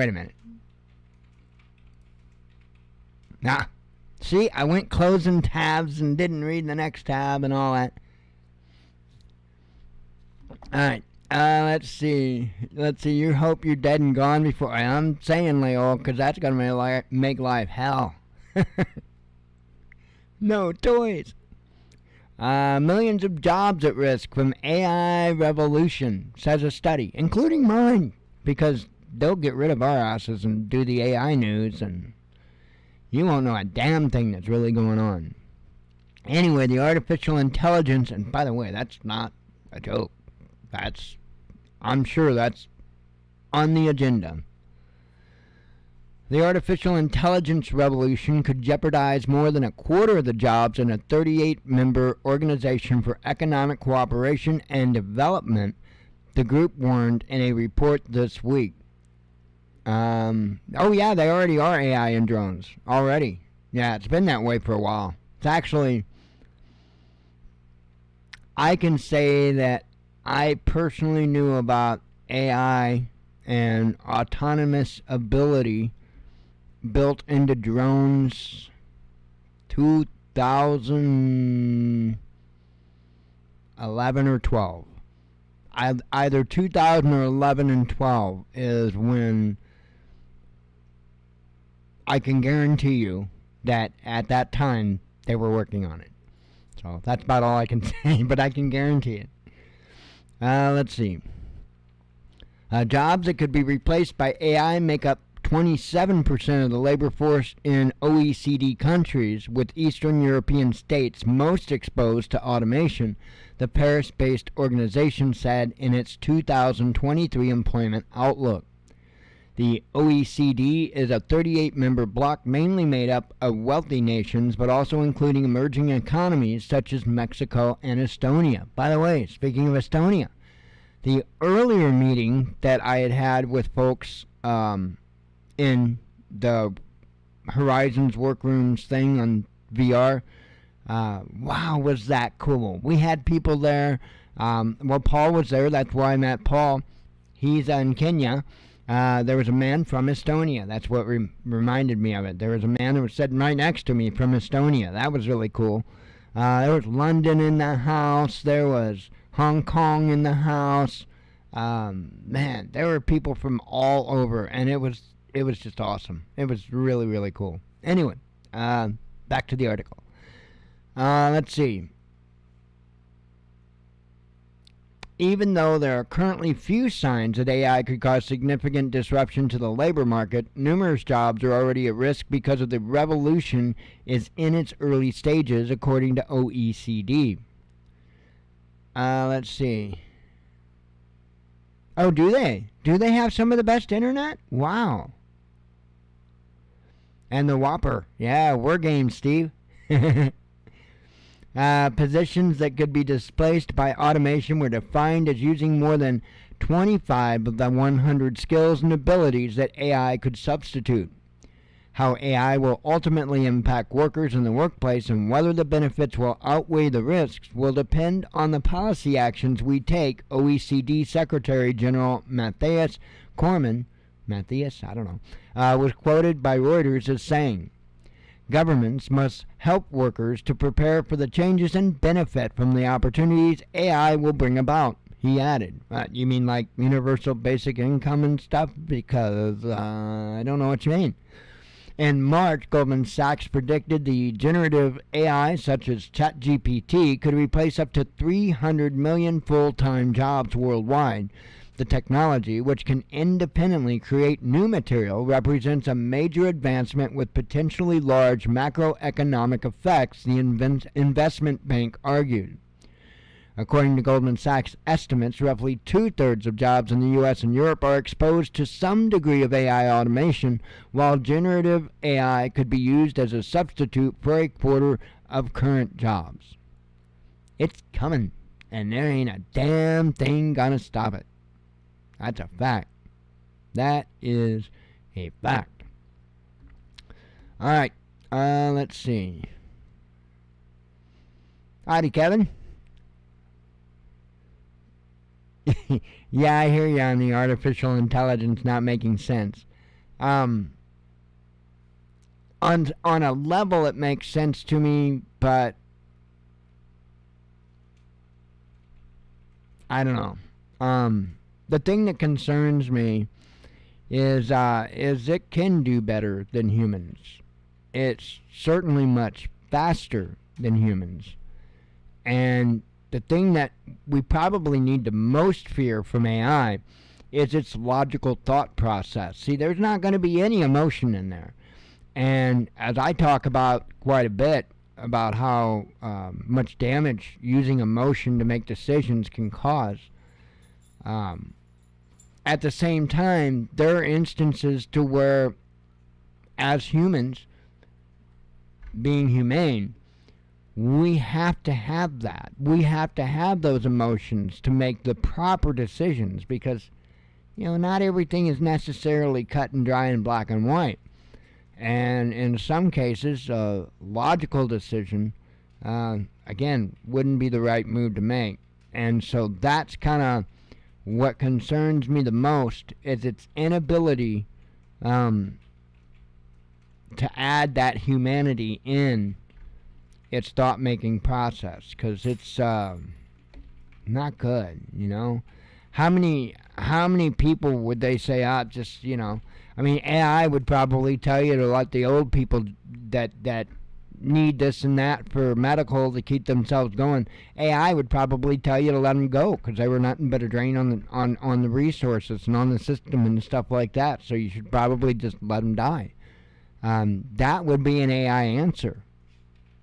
Speaker 3: a minute. Nah. See, I went closing tabs and didn't read the next tab and all that. Alright. Let's see. You hope you're dead and gone before. I'm saying, Leo, because that's going to make life hell. No toys. Millions of jobs at risk from AI revolution, says a study, including mine, because they'll get rid of our asses and do the AI news, and you won't know a damn thing that's really going on. Anyway, the artificial intelligence, and by the way, that's not a joke. I'm sure that's on the agenda. The artificial intelligence revolution could jeopardize more than a quarter of the jobs in a 38-member organization for economic cooperation and development, the group warned in a report this week. Oh yeah, they already are AI in drones. Already. Yeah, it's been that way for a while. It's actually, I can say that I personally knew about AI and autonomous ability built into drones 2011 or 12. Either 2011 and 12 is when I can guarantee you that at that time they were working on it. So that's about all I can say, but I can guarantee it. Let's see. Jobs that could be replaced by AI make up 27% of the labor force in OECD countries, with Eastern European states most exposed to automation, the Paris-based organization said in its 2023 employment outlook. The OECD is a 38-member bloc mainly made up of wealthy nations, but also including emerging economies such as Mexico and Estonia. By the way, speaking of Estonia, the earlier meeting that I had with folks in the Horizons Workrooms thing on VR, wow, was that cool. We had people there. Well, Paul was there. That's where I met Paul. He's in Kenya. There was a man from Estonia. That's what reminded me of it. There was a man who was sitting right next to me from Estonia. That was really cool. There was London in the house. There was Hong Kong in the house. Man, there were people from all over, and it was just awesome. It was really, really cool. Anyway, back to the article. Let's see. Even though there are currently few signs that AI could cause significant disruption to the labor market, numerous jobs are already at risk because of the revolution is in its early stages, according to OECD. Let's see. Oh, do they? Do they have some of the best internet? Wow. And the Whopper. Yeah, we're game, Steve. Positions that could be displaced by automation were defined as using more than 25 of the 100 skills and abilities that AI could substitute. How AI will ultimately impact workers in the workplace and whether the benefits will outweigh the risks will depend on the policy actions we take, OECD Secretary General Matthias Cormann, was quoted by Reuters as saying, "Governments must help workers to prepare for the changes and benefit from the opportunities AI will bring about," he added. You mean like universal basic income and stuff? Because I don't know what you mean. In March, Goldman Sachs predicted the generative AI, such as ChatGPT, could replace up to 300 million full-time jobs worldwide. The technology, which can independently create new material, represents a major advancement with potentially large macroeconomic effects, the investment bank argued. According to Goldman Sachs estimates, roughly two-thirds of jobs in the U.S. and Europe are exposed to some degree of AI automation, while generative AI could be used as a substitute for a quarter of current jobs. It's coming, and there ain't a damn thing gonna stop it. That's a fact. That is a fact. All right, let's see. Howdy, Kevin. Yeah, I hear you on the artificial intelligence not making sense. On a level, it makes sense to me, but I don't know. The thing that concerns me is it can do better than humans. It's certainly much faster than humans, and the thing that we probably need to most fear from AI is its logical thought process. See, there's not going to be any emotion in there. And as I talk about quite a bit about how much damage using emotion to make decisions can cause, at the same time, there are instances to where as humans, being humane, we have to have that. We have to have those emotions to make the proper decisions, because, not everything is necessarily cut and dry and black and white. And in some cases, a logical decision, again, wouldn't be the right move to make. And so that's kind of what concerns me the most, is its inability to add that humanity in its thought-making process, because it's not good. How many people would they say, AI would probably tell you to let the old people that need this and that for medical to keep themselves going. AI would probably tell you to let them go, because they were nothing but a drain on the resources and on the system and stuff like that. So you should probably just let them die. That would be an AI answer.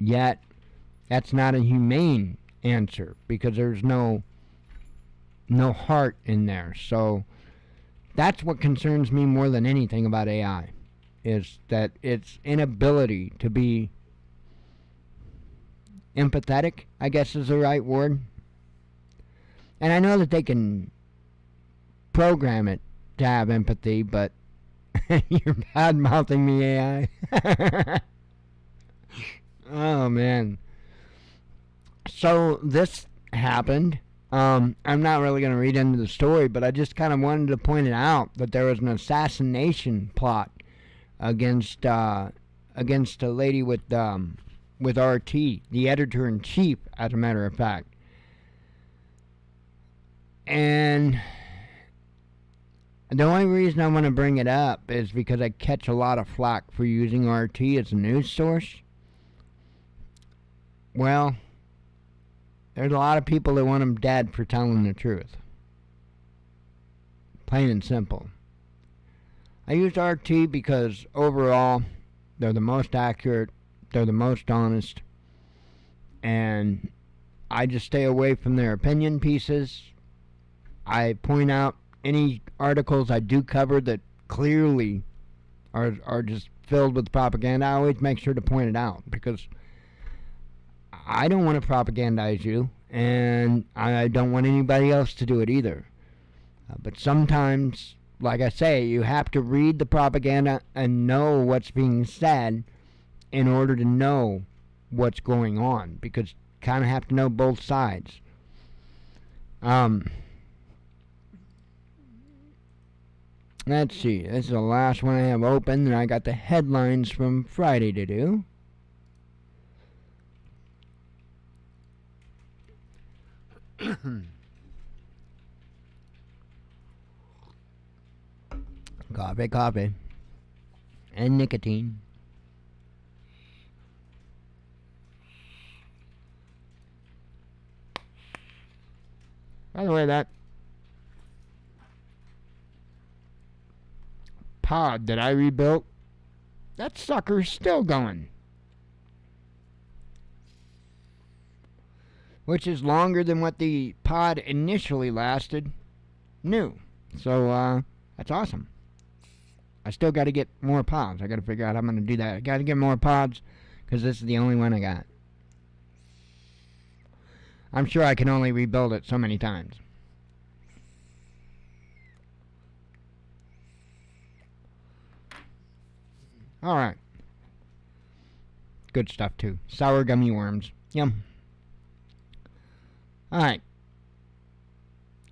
Speaker 3: Yet, that's not a humane answer, because there's no heart in there. So that's what concerns me more than anything about AI, is that its inability to be empathetic, I guess is the right word. And I know that they can program it to have empathy, but you're bad-mouthing me, AI. Oh, man. So this happened. I'm not really going to read into the story, but I just kind of wanted to point it out that there was an assassination plot against a lady with RT, the editor-in-chief, as a matter of fact. And the only reason I want to bring it up is because I catch a lot of flack for using RT as a news source. Well, there's a lot of people that want him dead for telling the truth. Plain and simple. I use RT because overall, they're the most accurate, they're the most honest, and I just stay away from their opinion pieces. I point out any articles I do cover that clearly are just filled with propaganda. I always make sure to point it out, because I don't want to propagandize you, and I don't want anybody else to do it either. But sometimes, like I say, you have to read the propaganda and know what's being said in order to know what's going on, because you kind of have to know both sides. Let's see, this is the last one I have open, and I got the headlines from Friday to do. Coffee, and nicotine. By the way, that pod that I rebuilt, that sucker's still going. Which is longer than what the pod initially lasted new. So, that's awesome. I still got to get more pods. I got to figure out how I'm going to do that. I got to get more pods, because this is the only one I got. I'm sure I can only rebuild it so many times. Alright. Good stuff, too. Sour gummy worms. Yum. Alright.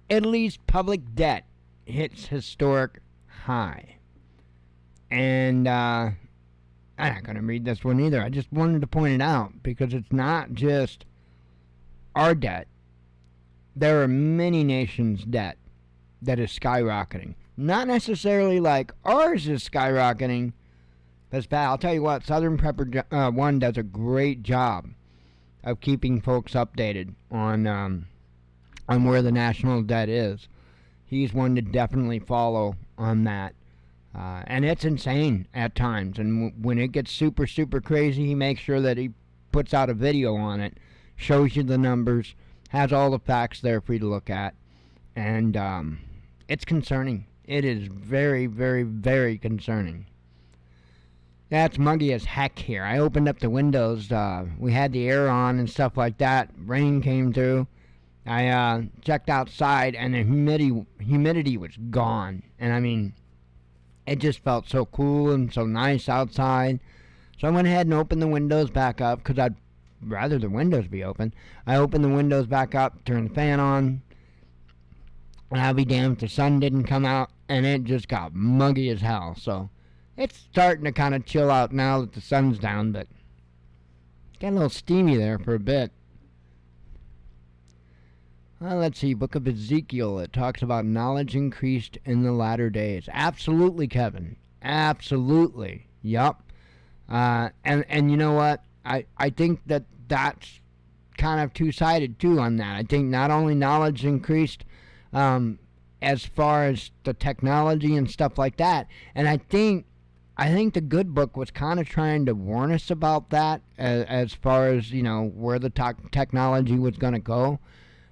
Speaker 3: Italy's public debt hits historic high. And, I'm not going to read this one either. I just wanted to point it out, because it's not just our debt. There are many nations' debt that is skyrocketing. Not necessarily like ours is skyrocketing. That's bad. I'll tell you what, Southern Prepper 1 does a great job of keeping folks updated on where the national debt is. He's one to definitely follow on that. And it's insane at times. And when it gets super, super crazy, he makes sure that he puts out a video on it, shows you the numbers, has all the facts there for you to look at. And it's concerning. It is very, very, very concerning. Yeah, it's muggy as heck here. I opened up the windows. We had the air on and stuff like that. Rain came through. I checked outside, and the humidity was gone. And I mean, it just felt so cool and so nice outside. So I went ahead and opened the windows back up because I'd rather the windows be open. I opened the windows back up, turned the fan on, and I'll be damned if the sun didn't come out, and it just got muggy as hell. So it's starting to kind of chill out now that the sun's down, but got a little steamy there for a bit. Well, let's see, Book of Ezekiel. It talks about knowledge increased in the latter days. Absolutely, Kevin. Absolutely. Yup. And you know what? I think that's kind of two-sided, too, on that. I think not only knowledge increased as far as the technology and stuff like that, and I think the good book was kind of trying to warn us about that as far as, where the technology was going to go.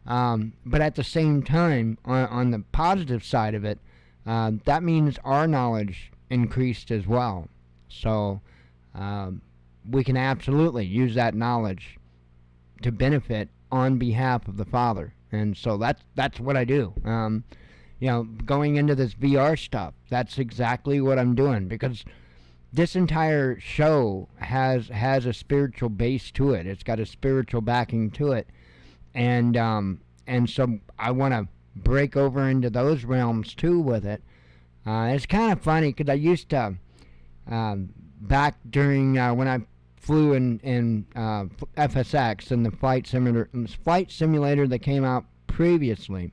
Speaker 3: But at the same time, on the positive side of it, that means our knowledge increased as well. So we can absolutely use that knowledge to benefit on behalf of the Father. And so that's what I do. Going into this VR stuff, that's exactly what I'm doing, because this entire show has a spiritual base to it. It's got a spiritual backing to it. And so I want to break over into those realms too with it. It's kind of funny because I used to, back during when I flew in FSX and the flight simulator that came out previously,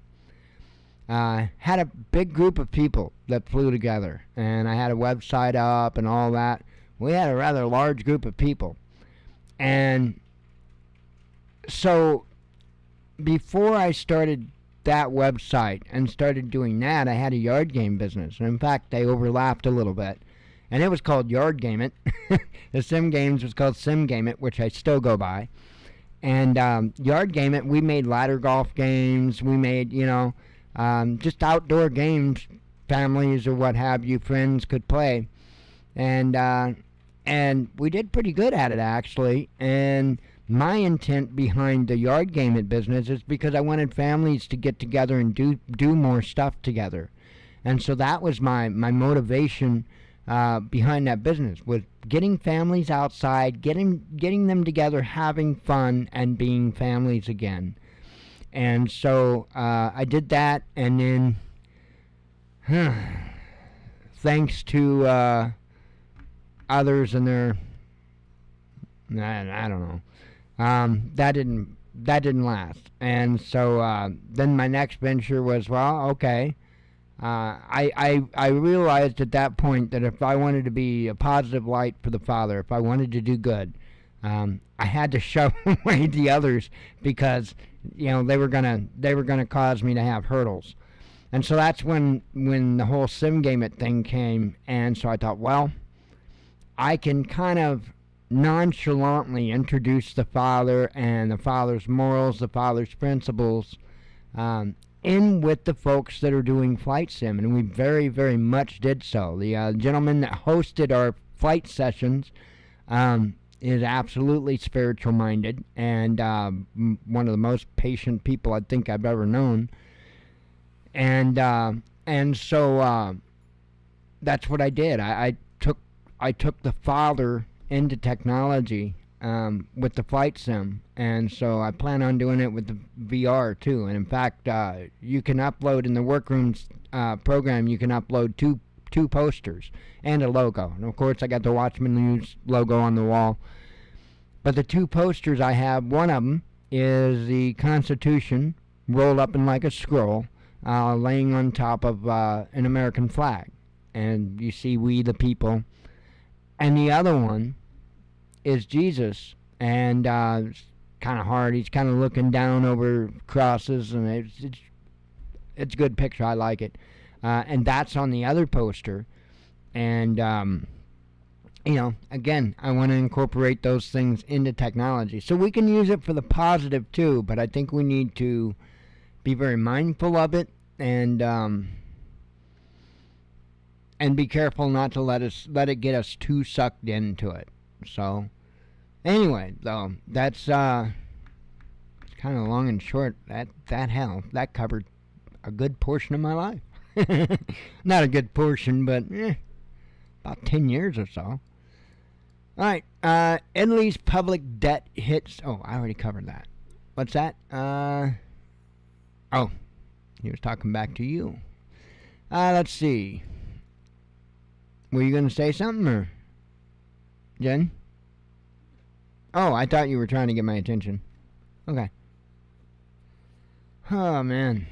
Speaker 3: had a big group of people that flew together, and I had a website up and all that. We had a rather large group of people, and so before I started that website and started doing that, I had a yard game business. And in fact, they overlapped a little bit. And it was called Yard Game It. The Sim Games was called Sim Game It, which I still go by. And Yard Game It, we made ladder golf games. We made, just outdoor games, families or what have you, friends could play. And we did pretty good at it, actually. And my intent behind the Yard Game It business is because I wanted families to get together and do more stuff together. And so that was my motivation behind that business, was getting families outside, getting them together, having fun, and being families again. And so I did that, and then thanks to others and their, I don't know, that didn't last. And so then my next venture was, well, okay, I realized at that point that if I wanted to be a positive light for the Father, if I wanted to do good, I had to shove away the others, because they were gonna cause me to have hurdles. And so that's when the whole Sim Game It thing came. And so I thought, well, I can kind of nonchalantly introduce the Father and the Father's morals, the Father's principles, in with the folks that are doing flight sim, and we very, very much did so. The gentleman that hosted our flight sessions is absolutely spiritual minded, and one of the most patient people I think I've ever known. And so that's what I did. I took the Father into technology with the flight sim, and so I plan on doing it with the VR too. And in fact, you can upload in the Workrooms program, you can upload two posters and a logo. And of course, I got the WatchmanNews logo on the wall. But the two posters I have, one of them is the Constitution rolled up in like a scroll, laying on top of an American flag, and you see "We the People." And the other one is Jesus, and it's kind of hard. He's kind of looking down over crosses, and it's a good picture. I like it. And that's on the other poster. And again, I want to incorporate those things into technology, so we can use it for the positive too. But I think we need to be very mindful of it, and and be careful not to let it get us too sucked into it. So, anyway, though, that's kind of long and short. That covered a good portion of my life. Not a good portion, but about 10 years or so. All right, Italy's public debt hits. Oh, I already covered that. What's that? Oh, he was talking back to you. Let's see. Were you going to say something, or Jen? Oh, I thought you were trying to get my attention. Okay. Oh, man.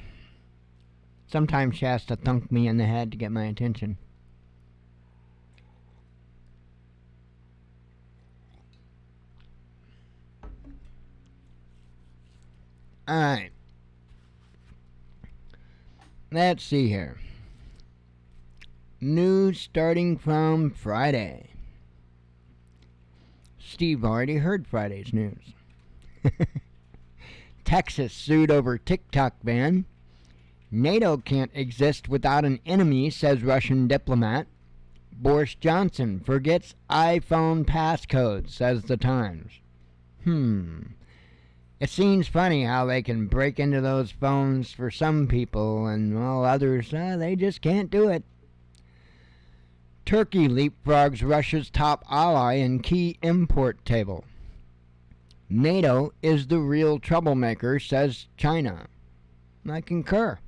Speaker 3: Sometimes she has to thunk me in the head to get my attention. Alright. Let's see here. News starting from Friday. Steve already heard Friday's news. Texas sued over TikTok ban. NATO can't exist without an enemy, says Russian diplomat. Boris Johnson forgets iPhone passcode, says The Times. It seems funny how they can break into those phones for some people, and while others, they just can't do it. Turkey leapfrogs Russia's top ally in key import table. NATO is the real troublemaker, says China. I concur.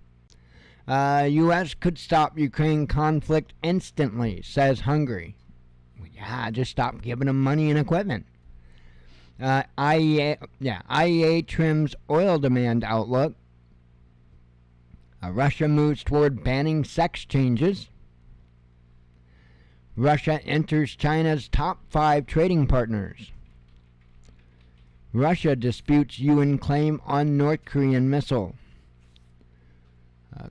Speaker 3: U.S. could stop Ukraine conflict instantly, says Hungary. Well, yeah, just stop giving them money and equipment. IEA trims oil demand outlook. Russia moves toward banning sex changes. Russia enters China's top 5 trading partners. Russia disputes UN claim on North Korean missile.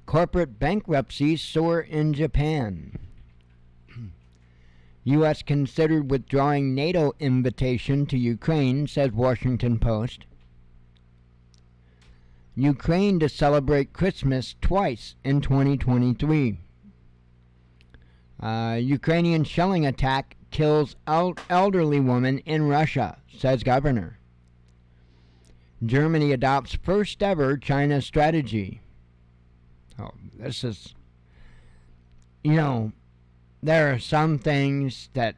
Speaker 3: Corporate bankruptcies soar in Japan. U.S. considered withdrawing NATO invitation to Ukraine, says Washington Post. Ukraine to celebrate Christmas twice in 2023. Ukrainian shelling attack kills elderly woman in Russia, says governor. Germany adopts first ever China strategy. Oh, this is, there are some things that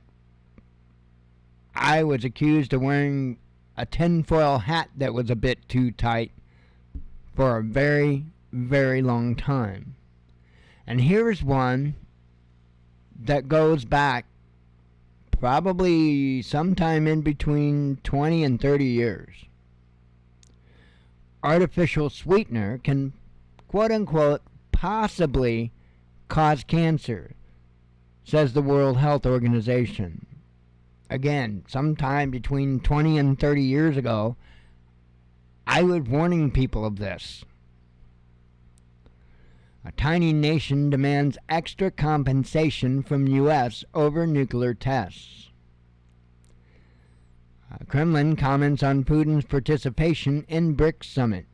Speaker 3: I was accused of wearing a tinfoil hat that was a bit too tight for a very, very long time. And here's one that goes back probably sometime in between 20 and 30 years. Artificial sweetener can, quote-unquote, possibly cause cancer, says the World Health Organization. Again, sometime between 20 and 30 years ago, I was warning people of this. A tiny nation demands extra compensation from U.S. over nuclear tests. Kremlin comments on Putin's participation in BRICS summit.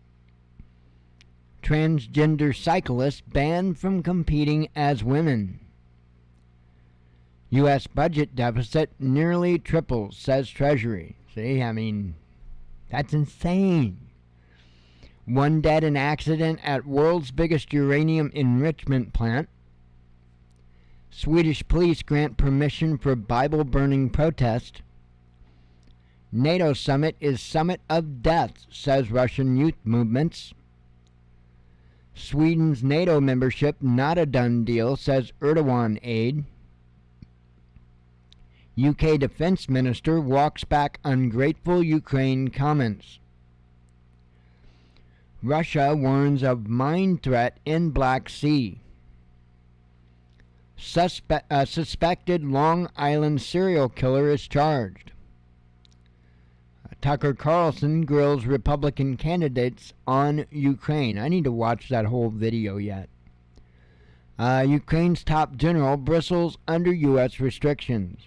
Speaker 3: Transgender cyclists banned from competing as women. U.S. budget deficit nearly triples, says Treasury. See, that's insane. One dead in accident at world's biggest uranium enrichment plant. Swedish police grant permission for Bible-burning protest. NATO summit is summit of death, says Russian youth movements. Sweden's NATO membership not a done deal, says Erdogan aide. UK Defense Minister walks back ungrateful Ukraine comments. Russia warns of mine threat in Black Sea. Suspected Long Island serial killer is charged. Tucker Carlson grills Republican candidates on Ukraine. I need to watch that whole video yet. Ukraine's top general bristles under U.S. restrictions.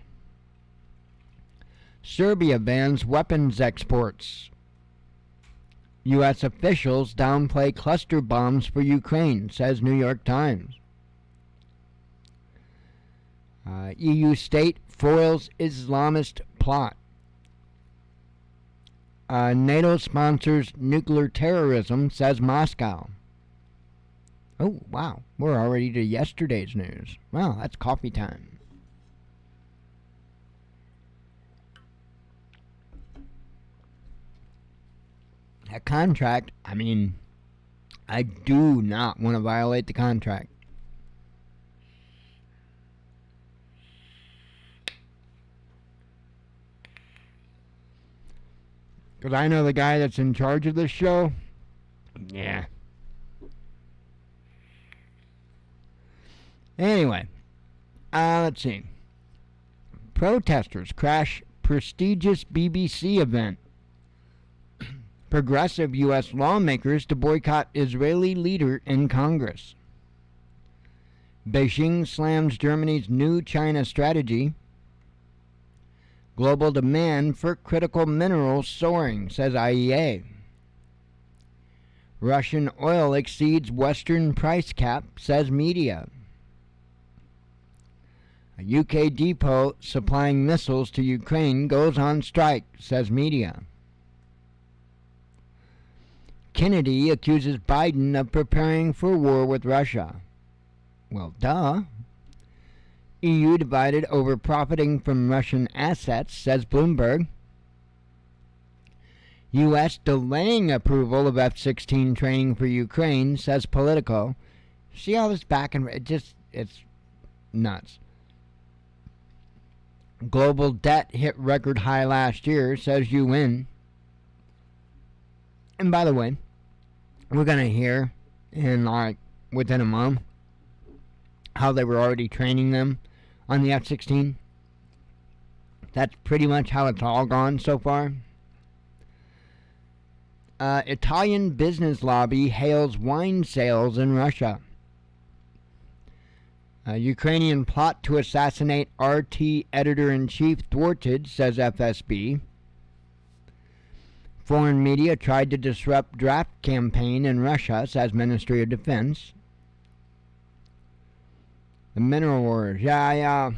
Speaker 3: Serbia bans weapons exports. U.S. officials downplay cluster bombs for Ukraine, says New York Times. EU state foils Islamist plot. NATO sponsors nuclear terrorism, says Moscow. Oh, wow. We're already to yesterday's news. Wow, that's coffee time. That contract, I mean, I do not want to violate the contract. Because I know the guy that's in charge of this show. Yeah. Anyway, let's see. Protesters crash prestigious BBC event. Progressive U.S. lawmakers to boycott Israeli leader in Congress. Beijing slams Germany's new China strategy. Global demand for critical minerals soaring, says IEA. Russian oil exceeds Western price cap, says media. A UK depot supplying missiles to Ukraine goes on strike, says media. Kennedy accuses Biden of preparing for war with Russia. Well, duh. EU divided over profiting from Russian assets, says Bloomberg. U.S. delaying approval of F-16 training for Ukraine, says Politico. See all this back and it's nuts. Global debt hit record high last year, says UN. And by the way, we're going to hear in within a month how they were already training them on the F-16. That's pretty much how it's all gone so far. Italian business lobby hails wine sales in Russia. Ukrainian plot to assassinate RT editor-in-chief thwarted, says FSB. Foreign media tried to disrupt draft campaign in Russia, says Ministry of Defense. The mineral wars. Yeah.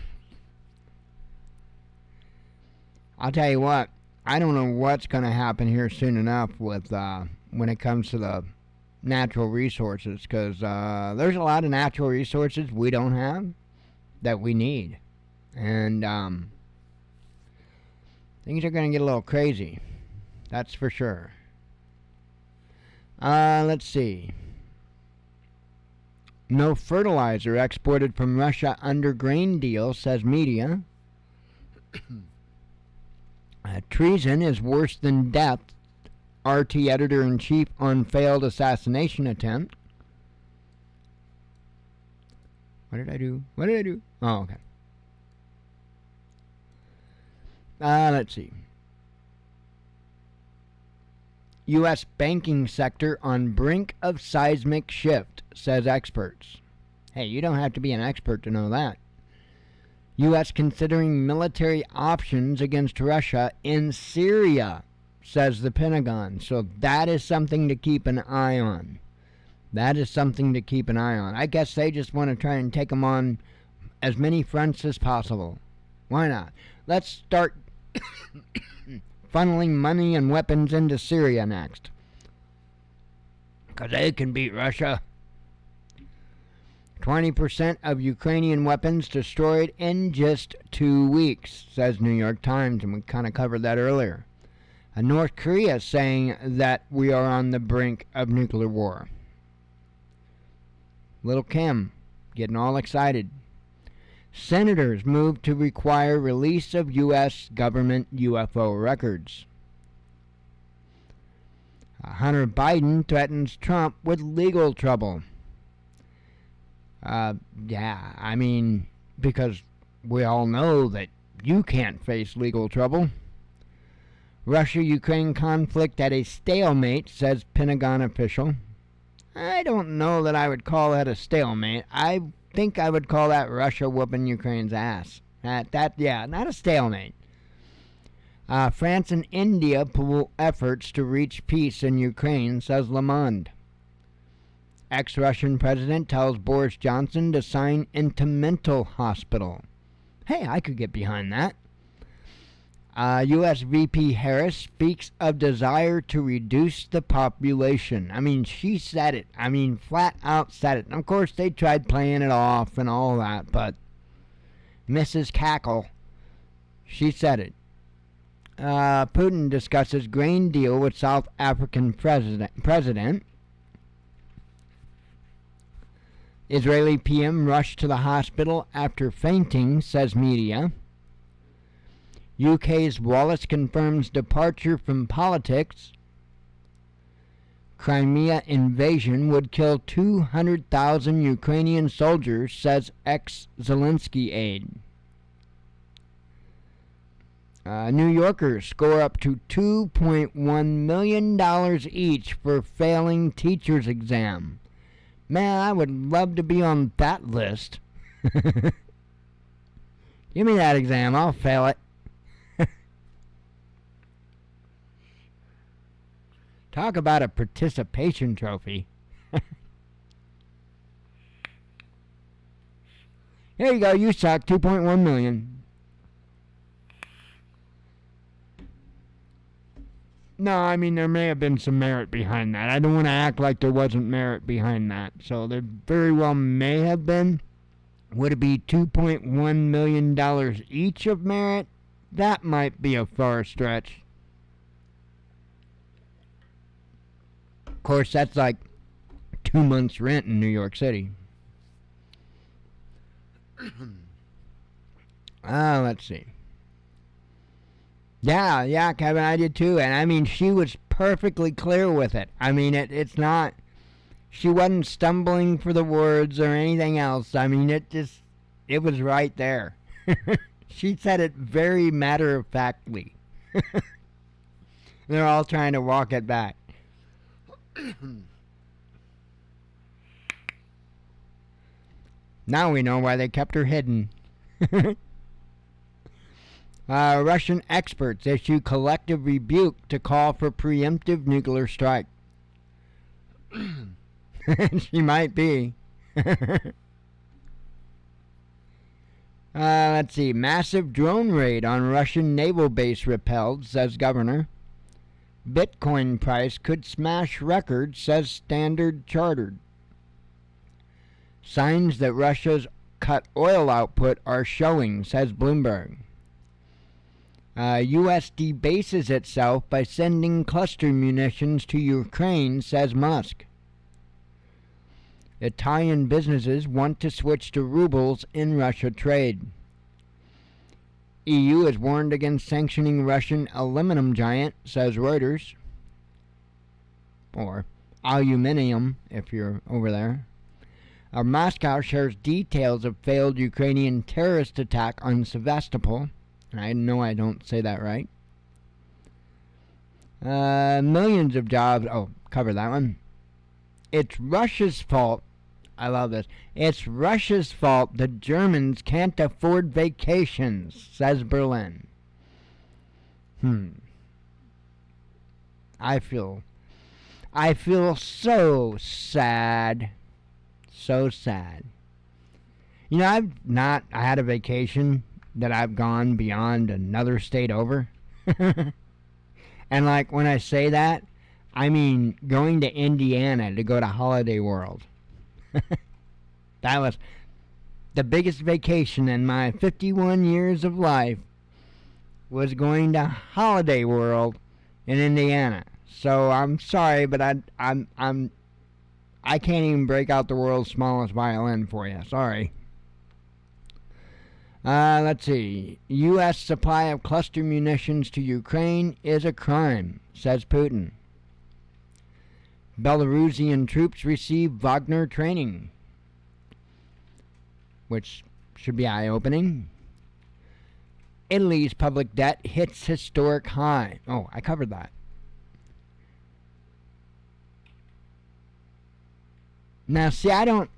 Speaker 3: I'll tell you what. I don't know what's going to happen here soon enough with when it comes to the natural resources, because there's a lot of natural resources we don't have that we need. And things are going to get a little crazy. That's for sure. Let's see. No fertilizer exported from Russia under grain deal, says media. Treason is worse than death. RT editor-in-chief on failed assassination attempt. What did I do? Oh, okay. Let's see. U.S. banking sector on brink of seismic shift, says experts. Hey, you don't have to be an expert to know that. U.S. considering military options against Russia in Syria, says the Pentagon. So that is something to keep an eye on. I guess they just want to try and take them on as many fronts as possible. Why not? Let's start funneling money and weapons into Syria next, because they can beat Russia. 20% of Ukrainian weapons destroyed in just 2 weeks, says New York Times, and we kind of covered that earlier. North Korea saying that we are on the brink of nuclear war. Little Kim getting all excited. Senators move to require release of U.S. government UFO records. Hunter Biden threatens Trump with legal trouble. Because we all know that you can't face legal trouble. Russia-Ukraine conflict at a stalemate, says Pentagon official. I don't know that I would call that a stalemate. I think I would call that Russia whooping Ukraine's ass. Not a stalemate. France and India pool efforts to reach peace in Ukraine, says Le Monde. Ex-Russian president tells Boris Johnson to sign into mental hospital. Hey, I could get behind that. U.S. VP Harris speaks of desire to reduce the population. I mean, she said it. I mean, flat out said it. And of course, they tried playing it off and all that, but Mrs. Cackle, she said it. Putin discusses grain deal with South African president. Israeli PM rushed to the hospital after fainting, says media. UK's Wallace confirms departure from politics. Crimea invasion would kill 200,000 Ukrainian soldiers, says ex-Zelensky aide. New Yorkers score up to $2.1 million each for failing teacher's exam. Man, I would love to be on that list. Give me that exam, I'll fail it. Talk about a participation trophy. Here you go, you suck, 2.1 million. No, I mean, there may have been some merit behind that. I don't want to act like there wasn't merit behind that. So there very well may have been. Would it be $2.1 million each of merit? That might be a far stretch. Of course, that's like 2 months' rent in New York City. Let's see. Yeah, Kevin, I did too. And I mean, she was perfectly clear with it. I mean, it's not, she wasn't stumbling for the words or anything else. I mean, it was right there. She said it very matter-of-factly. They're all trying to walk it back. Now we know why they kept her hidden. Russian experts issue collective rebuke to call for preemptive nuclear strike. She might be. Let's see. Massive drone raid on Russian naval base repelled, says governor. Bitcoin price could smash records, says Standard Chartered. Signs that Russia's cut oil output are showing, says Bloomberg. U.S. debases itself by sending cluster munitions to Ukraine, says Musk. Italian businesses want to switch to rubles in Russia trade. EU has warned against sanctioning Russian aluminum giant, says Reuters. Or aluminium, if you're over there. Moscow shares details of failed Ukrainian terrorist attack on Sevastopol. I know I don't say that right. Millions of jobs. Oh, cover that one. It's Russia's fault. I love this. It's Russia's fault the Germans can't afford vacations, says Berlin. I feel so sad. So sad. You know, I had a vacation that I've gone beyond another state over. And like when I say that, I mean going to Indiana to go to Holiday World. That was the biggest vacation in my 51 years of life, was going to Holiday World in Indiana. So I'm sorry, but I can't even break out the world's smallest violin for you. Sorry. Let's see. U.S. supply of cluster munitions to Ukraine is a crime, says Putin. Belarusian troops receive Wagner training, which should be eye-opening. Italy's public debt hits historic high. Oh, I covered that. Now, see, Kevin,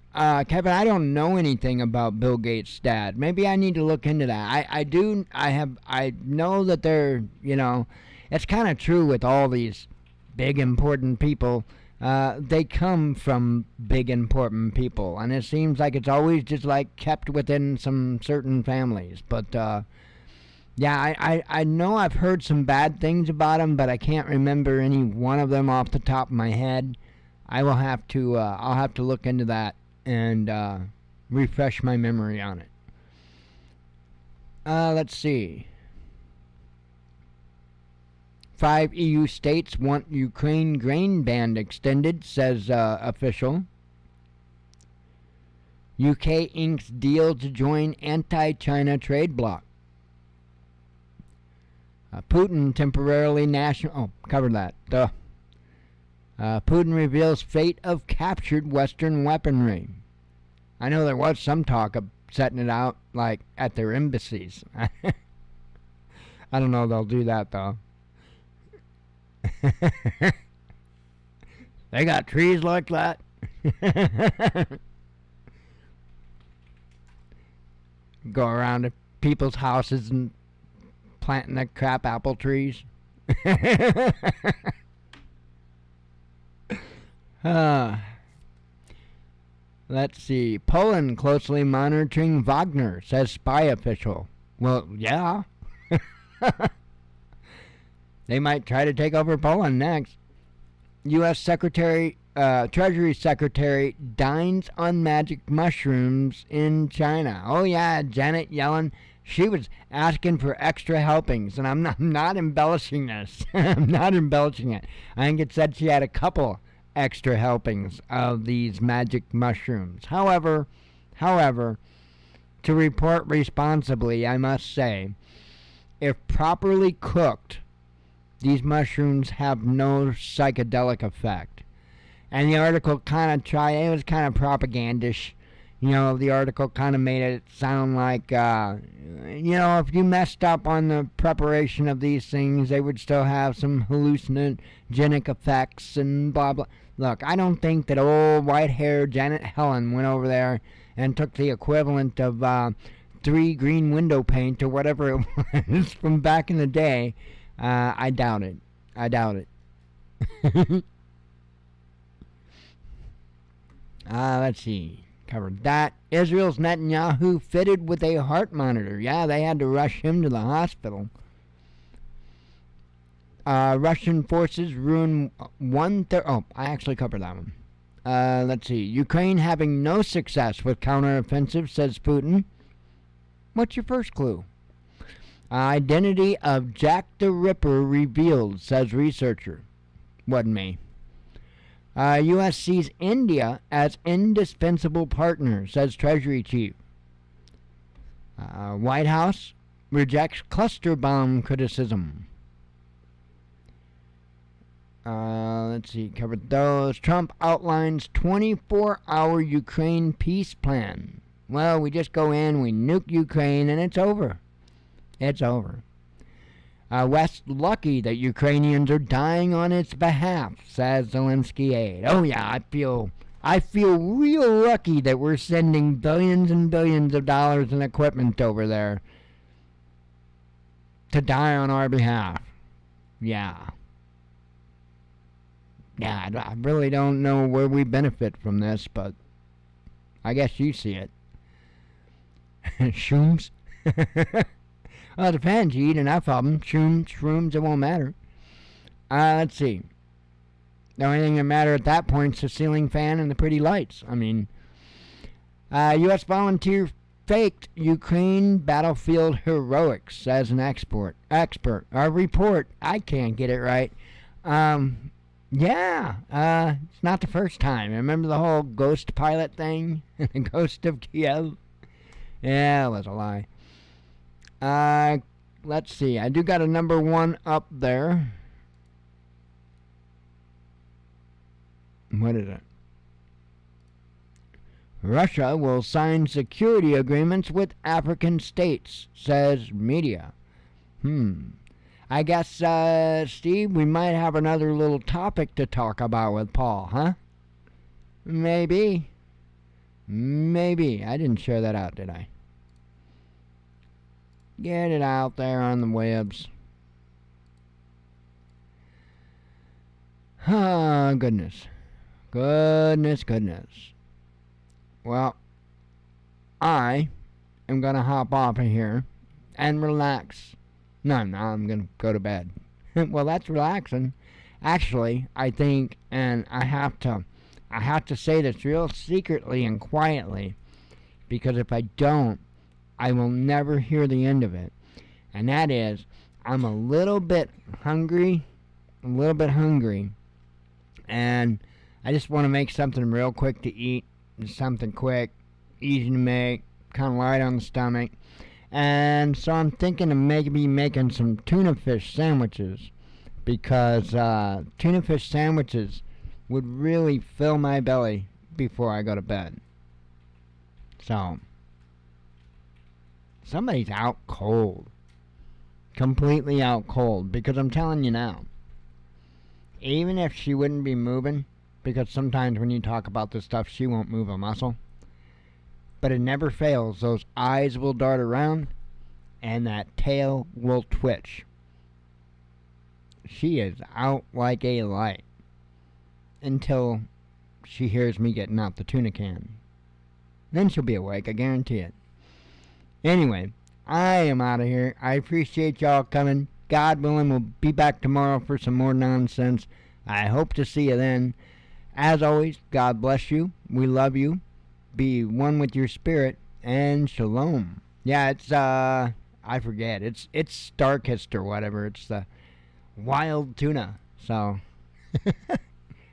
Speaker 3: I don't know anything about Bill Gates' dad. Maybe I need to look into that. I know that they're, it's kind of true with all these big important people. they come from big important people, and it seems like it's always just like kept within some certain families. But yeah, I know I've heard some bad things about them, but I can't remember any one of them off the top of my head. I'll have to look into that and refresh my memory on it. Let's see. 5 EU states want Ukraine grain ban extended, says official. UK inks deal to join anti-China trade bloc. Putin temporarily national... Oh, covered that. Duh. Putin reveals fate of captured Western weaponry. I know there was some talk of setting it out, like, at their embassies. I don't know if they'll do that, though. They got trees like that. Go around to people's houses and planting the crap apple trees. Let's see. Poland closely monitoring Wagner, says spy official. Well, yeah. They might try to take over Poland next. U.S. Treasury Secretary dines on magic mushrooms in China. Oh yeah, Janet Yellen. She was asking for extra helpings, and I'm not embellishing this. I'm not embellishing it. I think it said she had a couple extra helpings of these magic mushrooms. However, to report responsibly, I must say, if properly cooked, these mushrooms have no psychedelic effect. And the article it was kind of propagandish. You know, the article kind of made it sound like, if you messed up on the preparation of these things, they would still have some hallucinogenic effects and blah, blah. Look, I don't think that old white-haired Janet Helen went over there and took the equivalent of 3 green window paint or whatever it was from back in the day. I doubt it. Let's see. Covered that. Israel's Netanyahu fitted with a heart monitor. Yeah, they had to rush him to the hospital. Russian forces ruin 1/3. Oh, I actually covered that one. Let's see. Ukraine having no success with counteroffensive, says Putin. What's your first clue? Identity of Jack the Ripper revealed, says researcher. Wasn't me. U.S. sees India as indispensable partner, says Treasury Chief. White House rejects cluster bomb criticism. Let's see, covered those. Trump outlines 24-hour Ukraine peace plan. Well, we just go in, we nuke Ukraine, and it's over. It's over. West lucky that Ukrainians are dying on its behalf, says Zelensky aide. Oh yeah, I feel real lucky that we're sending billions and billions of dollars in equipment over there to die on our behalf. Yeah. Yeah, I really don't know where we benefit from this, but I guess you see it. Shrooms? Well, it depends. You eat enough of them. Shrooms, it won't matter. Let's see. The only thing that matter at that point is the ceiling fan and the pretty lights. I mean, U.S. volunteer faked Ukraine battlefield heroics, says an expert. Our report. I can't get it right. Yeah, it's not the first time. Remember the whole ghost pilot thing? The ghost of Kiev? Yeah, it was a lie. Let's see. I do got a number 1 up there. What is it? Russia will sign security agreements with African states, says media. I guess, Steve, we might have another little topic to talk about with Paul, huh? Maybe. I didn't share that out, did I? Get it out there on the webs. Oh, goodness. Goodness, goodness. Well, I am going to hop off of here and relax. No, I'm going to go to bed. Well, that's relaxing. Actually, I think, and I have to say this real secretly and quietly, because if I don't, I will never hear the end of it. And that is, I'm a little bit hungry, and I just want to make something real quick to eat, something quick, easy to make, kind of light on the stomach. And so I'm thinking of maybe making some tuna fish sandwiches, because tuna fish sandwiches would really fill my belly before I go to bed. So, somebody's out cold. Completely out cold, because I'm telling you now, even if she wouldn't be moving, because sometimes when you talk about this stuff, she won't move a muscle, but it never fails. Those eyes will dart around, and that tail will twitch. She is out like a light until she hears me getting out the tuna can. Then she'll be awake, I guarantee it. Anyway, I am out of here. I appreciate y'all coming. God willing, we'll be back tomorrow for some more nonsense. I hope to see you then. As always, God bless you. We love you. Be one with your spirit. And shalom. Yeah, it's, I forget. It's Starkist or whatever. It's the wild tuna. So,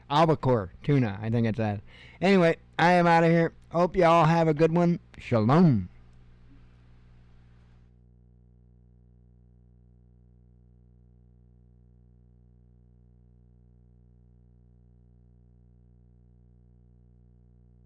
Speaker 3: albacore tuna, I think it's that. Anyway, I am out of here. Hope y'all have a good one. Shalom.